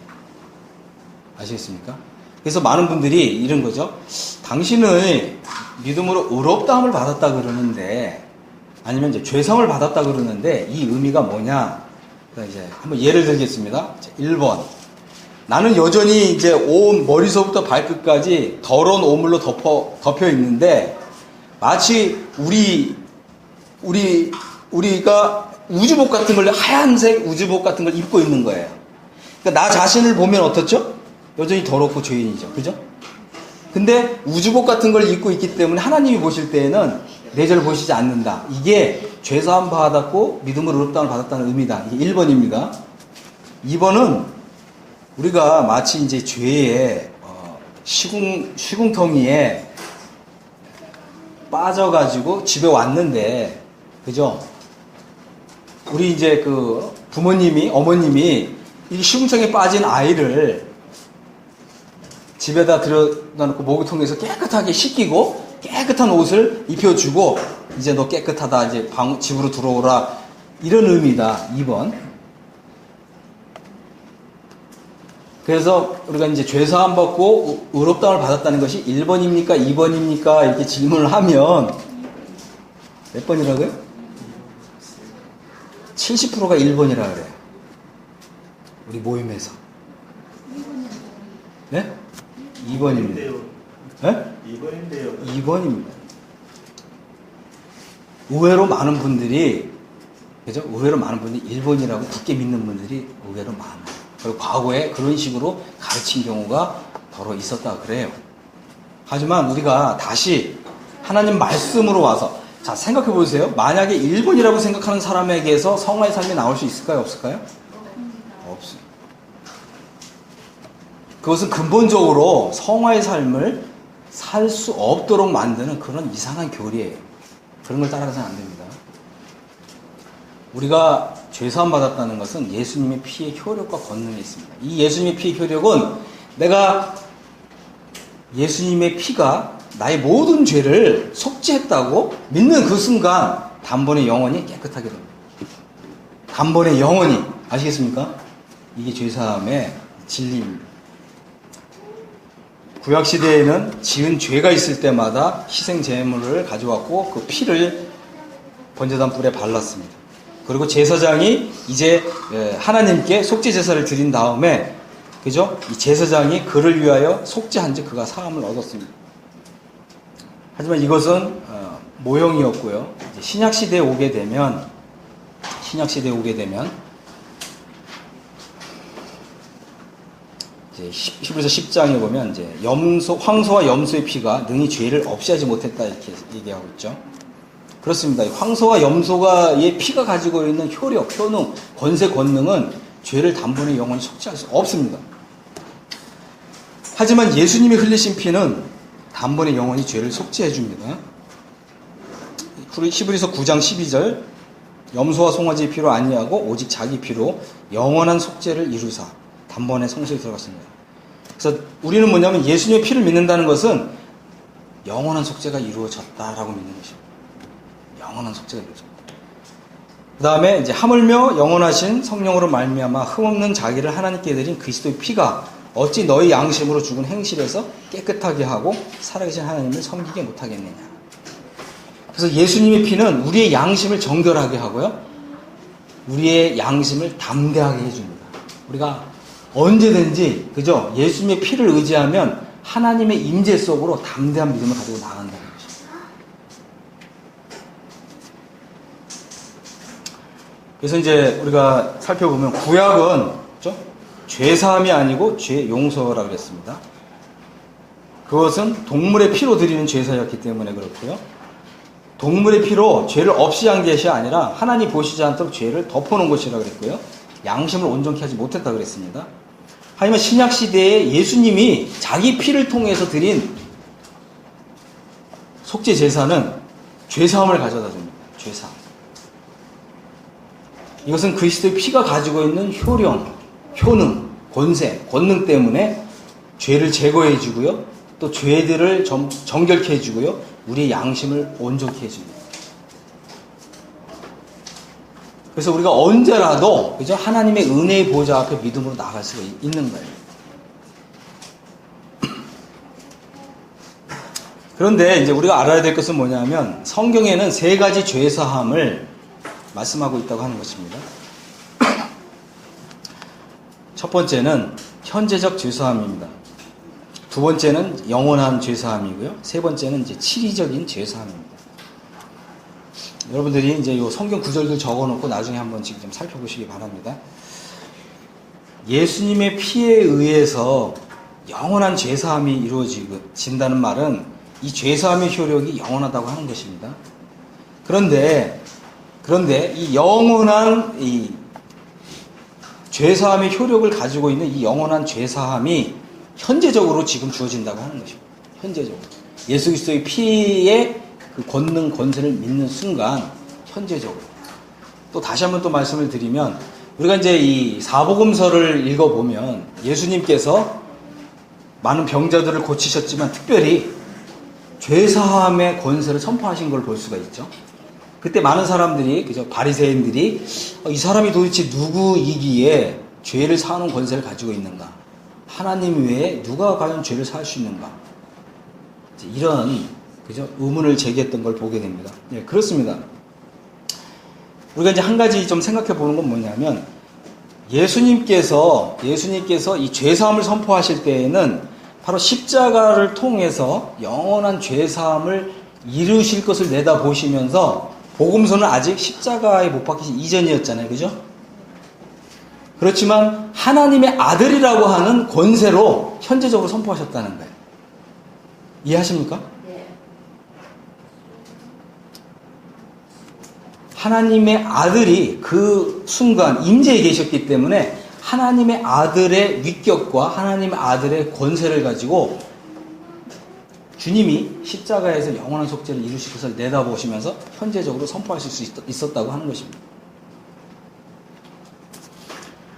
Speaker 1: 아시겠습니까? 그래서 많은 분들이 이런 거죠. 당신은 믿음으로 의롭다함을 받았다 그러는데, 아니면 이제 죄성을 받았다 그러는데 이 의미가 뭐냐? 그러니까 이제 한번 예를 들겠습니다. 1번. 나는 여전히 이제 온 머리서부터 발끝까지 더러운 오물로 덮여 있는데, 마치 우리가 우주복 같은 걸, 하얀색 우주복 같은 걸 입고 있는 거예요. 그러니까 나 자신을 보면 어떻죠? 여전히 더럽고 죄인이죠. 그죠? 근데 우주복 같은 걸 입고 있기 때문에 하나님이 보실 때에는 내 죄를 보시지 않는다. 이게 죄사함 받았고 믿음으로 의롭다함을 받았다는 의미다. 이게 1번입니다. 2번은 우리가 마치 이제 죄의 시궁텅이에 빠져가지고 집에 왔는데, 그죠? 우리 이제 어머님이 이 시궁텅이에 빠진 아이를 집에다 들여다 놓고 목욕통에서 깨끗하게 씻기고 깨끗한 옷을 입혀주고, 이제 너 깨끗하다, 이제 집으로 들어오라, 이런 의미다. 2번. 그래서 우리가 이제 죄사함 받고 의롭다함을 받았다는 것이 1번입니까? 2번입니까? 이렇게 질문을 하면 몇 번이라고요? 70%가 1번이라 그래요. 우리 모임에서. 네? 2번입니다. 네?
Speaker 2: 2번인데요.
Speaker 1: 2번입니다. 의외로 많은 분들이, 그죠? 의외로 많은 분들이 1번이라고 굳게 믿는 분들이 의외로 많아요. 그리고 과거에 그런 식으로 가르친 경우가 더러 있었다 그래요. 하지만 우리가 다시 하나님 말씀으로 와서, 자, 생각해 보세요. 만약에 1번이라고 생각하는 사람에게서 성화의 삶이 나올 수 있을까요? 없을까요? 없습니다. 그것은 근본적으로 성화의 삶을 살 수 없도록 만드는 그런 이상한 교리예요. 그런 걸 따라가서는 안 됩니다. 우리가 죄사함 받았다는 것은 예수님의 피의 효력과 권능이 있습니다. 이 예수님의 피의 효력은 내가 예수님의 피가 나의 모든 죄를 속죄했다고 믿는 그 순간 단번에 영원히 깨끗하게 됩니다. 단번에 영원히. 아시겠습니까? 이게 죄사함의 진리입니다. 구약시대에는 지은 죄가 있을 때마다 희생 제물을 가져왔고 그 피를 번제단 뿔에 발랐습니다. 그리고 제사장이 이제 하나님께 속죄 제사를 드린 다음에, 그죠? 이 제사장이 그를 위하여 속죄한즉 그가 사함을 얻었습니다. 하지만 이것은 모형이었고요. 신약 시대에 오게 되면 이제 히브리서 10장에 보면 이제 황소와 염소의 피가 능히 죄를 없이 하지 못했다, 이렇게 얘기하고 있죠. 그렇습니다. 황소와 염소가의 피가 가지고 있는 효력, 효능, 권세, 권능은 죄를 단번에 영원히 속죄할 수 없습니다. 하지만 예수님이 흘리신 피는 단번에 영원히 죄를 속죄해 줍니다. 히브리서 9장 12절 염소와 송아지의 피로 아니하고 오직 자기 피로 영원한 속죄를 이루사 단번에 성소에 들어갔습니다. 그래서 우리는 뭐냐면 예수님의 피를 믿는다는 것은 영원한 속죄가 이루어졌다라고 믿는 것입니다. 영원한 속죄가 이루어졌다. 그 다음에 이제 하물며 영원하신 성령으로 말미암아 흠없는 자기를 하나님께 드린 그리스도의 피가 어찌 너희 양심으로 죽은 행실에서 깨끗하게 하고 살아계신 하나님을 섬기게 못하겠느냐. 그래서 예수님의 피는 우리의 양심을 정결하게 하고요, 우리의 양심을 담대하게 해줍니다. 우리가 언제든지 그죠? 예수님의 피를 의지하면 하나님의 임재 속으로 담대한 믿음을 가지고 나간다는 것입니다. 그래서 이제 우리가 살펴보면 구약은 그죠? 죄사함이 아니고 죄 용서라고 그랬습니다. 그것은 동물의 피로 드리는 제사였기 때문에 그렇고요. 동물의 피로 죄를 없이 한 것이 아니라 하나님 보시지 않도록 죄를 덮어놓은 것이라고 그랬고요. 양심을 온전케 하지 못했다고 그랬습니다. 하지만 신약 시대에 예수님이 자기 피를 통해서 드린 속죄 제사는 죄사함을 가져다 줍니다. 죄사함. 이것은 그리스도의 피가 가지고 있는 효령, 효능, 권세, 권능 때문에 죄를 제거해 주고요, 또 죄들을 정결케 해주고요, 우리의 양심을 온전케 해줍니다. 그래서 우리가 언제라도 그죠? 하나님의 은혜의 보좌 앞에 믿음으로 나갈 수가 있는 거예요. 그런데 이제 우리가 알아야 될 것은 뭐냐면 성경에는 세 가지 죄사함을 말씀하고 있다고 하는 것입니다. 첫 번째는 현재적 죄사함입니다. 두 번째는 영원한 죄사함이고요. 세 번째는 이제 치리적인 죄사함입니다. 여러분들이 이제 이 성경 구절들 적어놓고 나중에 한번 지금 좀 살펴보시기 바랍니다. 예수님의 피에 의해서 영원한 죄사함이 이루어진다는 말은 이 죄사함의 효력이 영원하다고 하는 것입니다. 그런데 이 영원한 이 죄사함의 효력을 가지고 있는 이 영원한 죄사함이 현재적으로 지금 주어진다고 하는 것입니다. 현재적으로. 예수 그리스도의 피의 그 권능, 권세를 믿는 순간, 현재적으로. 또 다시 한번 또 말씀을 드리면, 우리가 이제 이 사복음서를 읽어보면, 예수님께서 많은 병자들을 고치셨지만, 특별히 죄사함의 권세를 선포하신 걸 볼 수가 있죠. 그때 많은 사람들이, 그죠, 바리새인들이, 이 사람이 도대체 누구이기에 죄를 사하는 권세를 가지고 있는가? 하나님 외에 누가 과연 죄를 사할 수 있는가? 이런, 그죠? 의문을 제기했던 걸 보게 됩니다. 예, 그렇습니다. 우리가 이제 한 가지 좀 생각해 보는 건 뭐냐면, 예수님께서 이 죄사함을 선포하실 때에는 바로 십자가를 통해서 영원한 죄사함을 이루실 것을 내다보시면서, 복음서는 아직 십자가에 못 박히시 이전이었잖아요. 그죠? 그렇지만 하나님의 아들이라고 하는 권세로 현재적으로 선포하셨다는 거예요. 이해하십니까? 네. 하나님의 아들이 그 순간 임재에 계셨기 때문에 하나님의 아들의 위격과 하나님의 아들의 권세를 가지고 주님이 십자가에서 영원한 속죄를 이루실 것을 내다보시면서 현재적으로 선포하실 수 있었다고 하는 것입니다.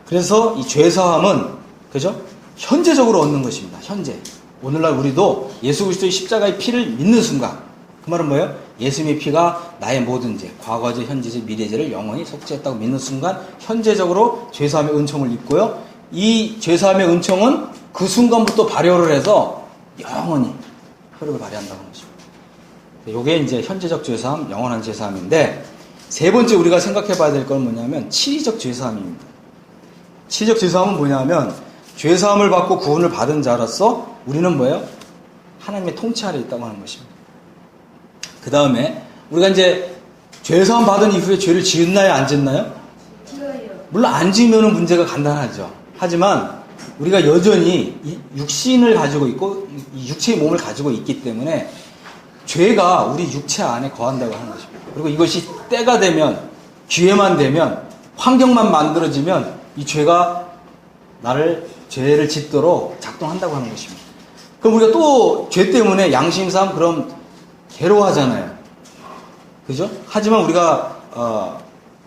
Speaker 1: 그래서 이 죄사함은 그죠? 현재적으로 얻는 것입니다. 현재. 오늘날 우리도 예수 그리스도의 십자가의 피를 믿는 순간, 그 말은 뭐예요? 예수님의 피가 나의 모든 죄, 과거죄, 현재죄, 미래죄를 영원히 속죄했다고 믿는 순간 현재적으로 죄사함의 은총을 입고요. 이 죄사함의 은총은 그 순간부터 발효를 해서 영원히 효력을 발휘한다고 하는 것입니다. 이게 이제 현재적 죄사함, 영원한 죄사함인데, 세 번째 우리가 생각해 봐야 될 건 뭐냐면 치리적 죄사함입니다. 치리적 죄사함은 뭐냐면 죄사함을 받고 구원을 받은 자로서 우리는 뭐예요? 하나님의 통치 아래 있다고 하는 것입니다. 그 다음에 우리가 이제 죄사함 받은 이후에 죄를 지었나요? 안 지었나요? 지어요. 물론 안 지으면 문제가 간단하죠. 하지만 우리가 여전히 이 육신을 가지고 있고 이 육체의 몸을 가지고 있기 때문에 죄가 우리 육체 안에 거한다고 하는 것입니다. 그리고 이것이 때가 되면, 기회만 되면, 환경만 만들어지면 이 죄가 죄를 짓도록 작동한다고 하는 것입니다. 그럼 우리가 또 죄 때문에 양심상 그럼 괴로워하잖아요. 그죠? 하지만 우리가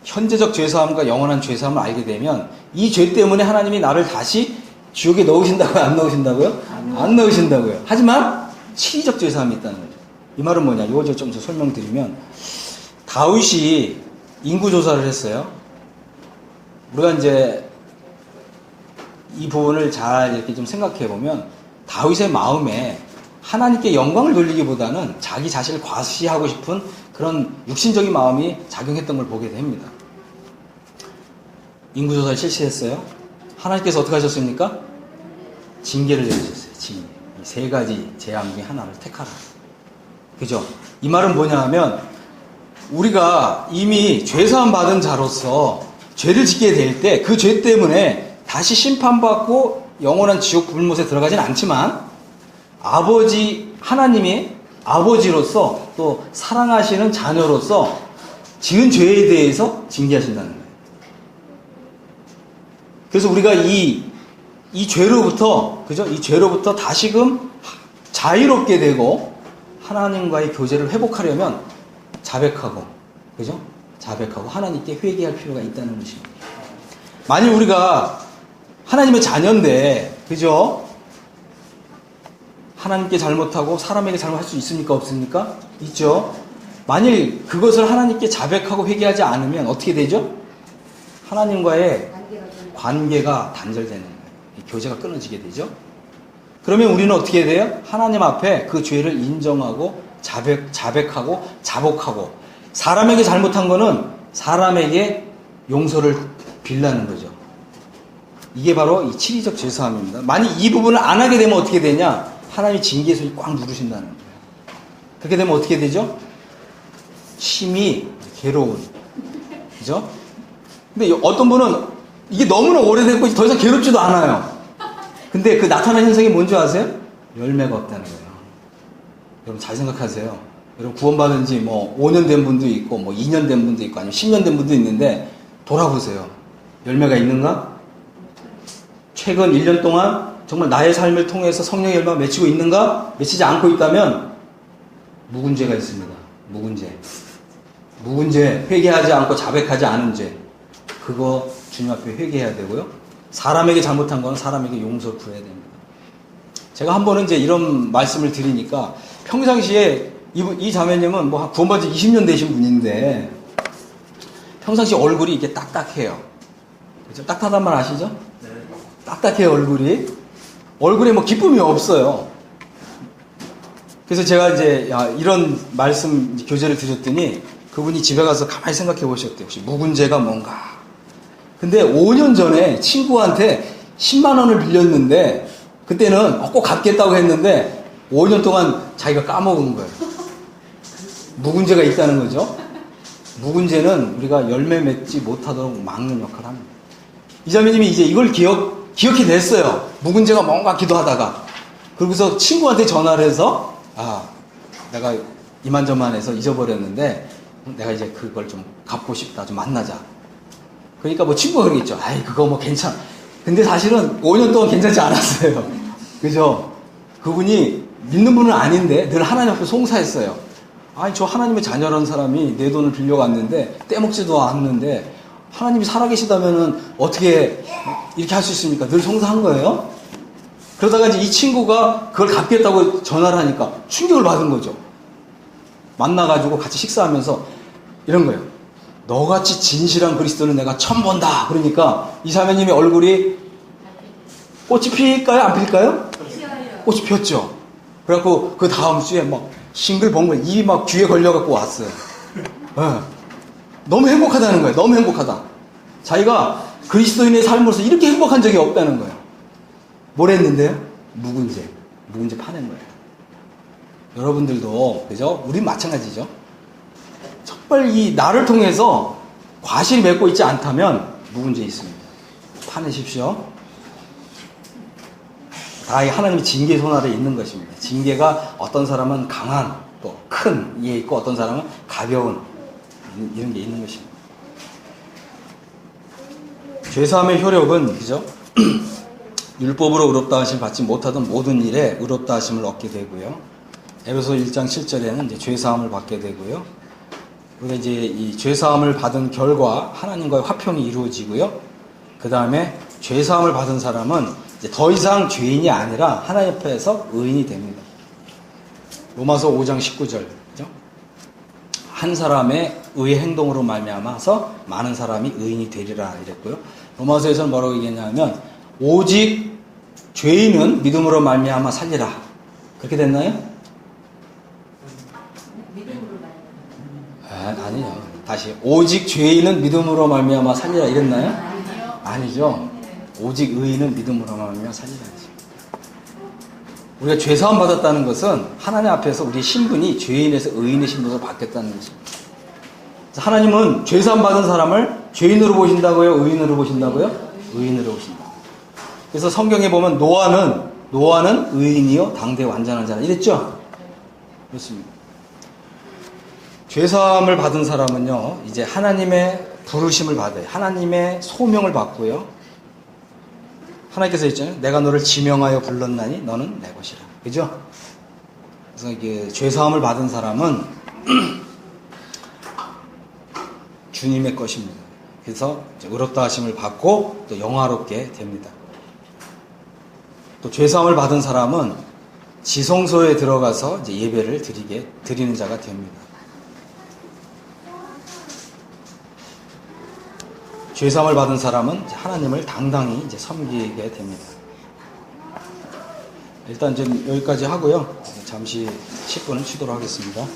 Speaker 1: 현재적 죄사함과 영원한 죄사함을 알게 되면 이 죄 때문에 하나님이 나를 다시 지옥에 넣으신다고요? 안 넣으신다고요? 안 넣으신다고요. 하지만 치리적 죄사함이 있다는 거죠. 이 말은 뭐냐? 이거 좀 설명드리면 다윗이 인구조사를 했어요. 우리가 이제 이 부분을 잘 이렇게 좀 생각해 보면 다윗의 마음에 하나님께 영광을 돌리기보다는 자기 자신을 과시하고 싶은 그런 육신적인 마음이 작용했던 걸 보게 됩니다. 인구조사를 실시했어요. 하나님께서 어떻게 하셨습니까? 징계를 내리셨어요. 징계. 이 세 가지 재앙 중에 하나를 택하라. 그죠? 이 말은 뭐냐 하면 우리가 이미 죄사함 받은 자로서 죄를 짓게 될 때 그 죄 때문에 다시 심판받고 영원한 지옥 불못에 들어가진 않지만 하나님이 아버지로서 또 사랑하시는 자녀로서 지은 죄에 대해서 징계하신다는 거예요. 그래서 우리가 이 죄로부터, 그죠? 이 죄로부터 다시금 자유롭게 되고 하나님과의 교제를 회복하려면 자백하고, 그죠? 자백하고 하나님께 회개할 필요가 있다는 것입니다. 만일 우리가 하나님의 자녀인데, 그죠? 하나님께 잘못하고 사람에게 잘못할 수 있습니까? 없습니까? 있죠. 만일 그것을 하나님께 자백하고 회개하지 않으면 어떻게 되죠? 하나님과의 관계가 단절되는 거예요. 교제가 끊어지게 되죠. 그러면 우리는 어떻게 돼요? 하나님 앞에 그 죄를 인정하고 자백하고 자복하고 사람에게 잘못한 거는 사람에게 용서를 빌라는 거죠. 이게 바로 이 치리적 죄사함입니다. 만약 이 부분을 안 하게 되면 어떻게 되냐? 하나님이 징계의 손이 꽉 누르신다는 거예요. 그렇게 되면 어떻게 되죠? 심히 괴로운. 그죠? 근데 어떤 분은 이게 너무나 오래됐고 더 이상 괴롭지도 않아요. 근데 그 나타나는 현상이 뭔지 아세요? 열매가 없다는 거예요. 여러분 잘 생각하세요. 여러분 구원받은 지 뭐 5년 된 분도 있고 뭐 2년 된 분도 있고 아니면 10년 된 분도 있는데 돌아보세요. 열매가 있는가? 최근 1년 동안 정말 나의 삶을 통해서 성령의 열매가 맺히고 있는가? 맺히지 않고 있다면 묵은 죄가 있습니다. 묵은 죄. 회개하지 않고 자백하지 않은 죄. 그거 주님 앞에 회개해야 되고요. 사람에게 잘못한 건 사람에게 용서를 구해야 됩니다. 제가 한 번은 이제 이런 말씀을 드리니까 평상시에 이 자매님은 뭐 구원받은 지 20년 되신 분인데 평상시 얼굴이 이렇게 딱딱해요. 그죠? 딱딱한 말 아시죠? 네. 딱딱해요, 얼굴에 뭐 기쁨이 없어요. 그래서 제가 이제 이런 말씀 교재를 드렸더니 그분이 집에 가서 가만히 생각해 보셨대요. 혹시 묵은 죄가 뭔가? 근데 5년 전에 친구한테 10만 원을 빌렸는데 그때는 꼭 갚겠다고 했는데 5년 동안 자기가 까먹은 거예요. 묵은 죄가 있다는 거죠. 묵은 죄는 우리가 열매 맺지 못하도록 막는 역할을 합니다. 이 자매님이 이제 이걸 기억이 됐어요. 묵은 죄가 뭔가 기도하다가. 그러고서 친구한테 전화를 해서 내가 이만저만해서 잊어버렸는데 내가 이제 그걸 좀 갚고 싶다. 좀 만나자. 그러니까 뭐 친구가 그러겠죠. 아이 그거 뭐 괜찮아. 근데 사실은 5년 동안 괜찮지 않았어요. 그죠? 그분이 믿는 분은 아닌데 늘 하나님 앞에 송사했어요. 아니 저 하나님의 자녀라는 사람이 내 돈을 빌려갔는데 떼먹지도 않는데 하나님이 살아계시다면은 어떻게 이렇게 할 수 있습니까? 늘 송사한 거예요. 그러다가 이제 이 친구가 그걸 갚겠다고 전화를 하니까 충격을 받은 거죠. 만나가지고 같이 식사하면서 이런 거예요. 너같이 진실한 그리스도는 내가 처음 본다. 그러니까 이 사모님의 얼굴이 꽃이 필까요? 안 필까요? 꽃이 폈죠. 그래갖고 그 다음 주에 막 싱글벙글 입이 막 귀에 걸려갖고 왔어요. 네. 너무 행복하다는 거예요. 너무 행복하다. 자기가 그리스도인의 삶으로서 이렇게 행복한 적이 없다는 거예요. 뭘 했는데요? 묵은 죄 파낸 거예요. 여러분들도 그죠? 우린 마찬가지죠. 정말 이 나를 통해서 과실이 맺고 있지 않다면 묵은 죄 있습니다. 파내십시오. 다 하나님의 징계의 손 아래 있는 것입니다. 징계가 어떤 사람은 강한 또 큰 이에 있고 어떤 사람은 가벼운 이런 게 있는 것입니다. 죄사함의 효력은 그죠? 율법으로 의롭다 하심을 받지 못하던 모든 일에 의롭다 하심을 얻게 되고요. 에베소 1장 7절에는 이제 죄사함을 받게 되고요. 우리가 이제 이 죄사함을 받은 결과 하나님과의 화평이 이루어지고요. 그 다음에 죄사함을 받은 사람은 이제 더 이상 죄인이 아니라 하나님 앞에서 의인이 됩니다. 로마서 5장 19절. 그죠? 한 사람의 의의 행동으로 말미암아서 많은 사람이 의인이 되리라 이랬고요. 로마서에서는 뭐라고 얘기했냐면 오직 죄인은 믿음으로 말미암아 살리라. 그렇게 됐나요?
Speaker 2: 믿음으로 말미암아.
Speaker 1: 아니요. 다시 오직 죄인은 믿음으로 말미암아 살리라 이랬나요? 아니죠. 오직 의인은 믿음으로 말미암아 살리라. 우리가 죄사함 받았다는 것은 하나님 앞에서 우리의 신분이 죄인에서 의인의 신분으로 바뀌었다는 것입니다. 하나님은 죄사함 받은 사람을 죄인으로 보신다고요? 의인으로 보신다고요? 의인으로 보신다. 그래서 성경에 보면 노아는 의인이요 당대 완전한 자라 이랬죠? 그렇습니다. 죄사함을 받은 사람은요 이제 하나님의 부르심을 받아요. 하나님의 소명을 받고요. 하나님께서 했잖아요. 내가 너를 지명하여 불렀나니 너는 내 것이라. 그죠? 그래서 이게 죄사함을 받은 사람은 주님의 것입니다. 그래서 의롭다 하심을 받고 또 영화롭게 됩니다. 또 죄사함을 받은 사람은 지성소에 들어가서 이제 예배를 드리는 자가 됩니다. 죄사함을 받은 사람은 하나님을 당당히 이제 섬기게 됩니다. 일단 좀 여기까지 하고요. 잠시 10분을 쉬도록 하겠습니다.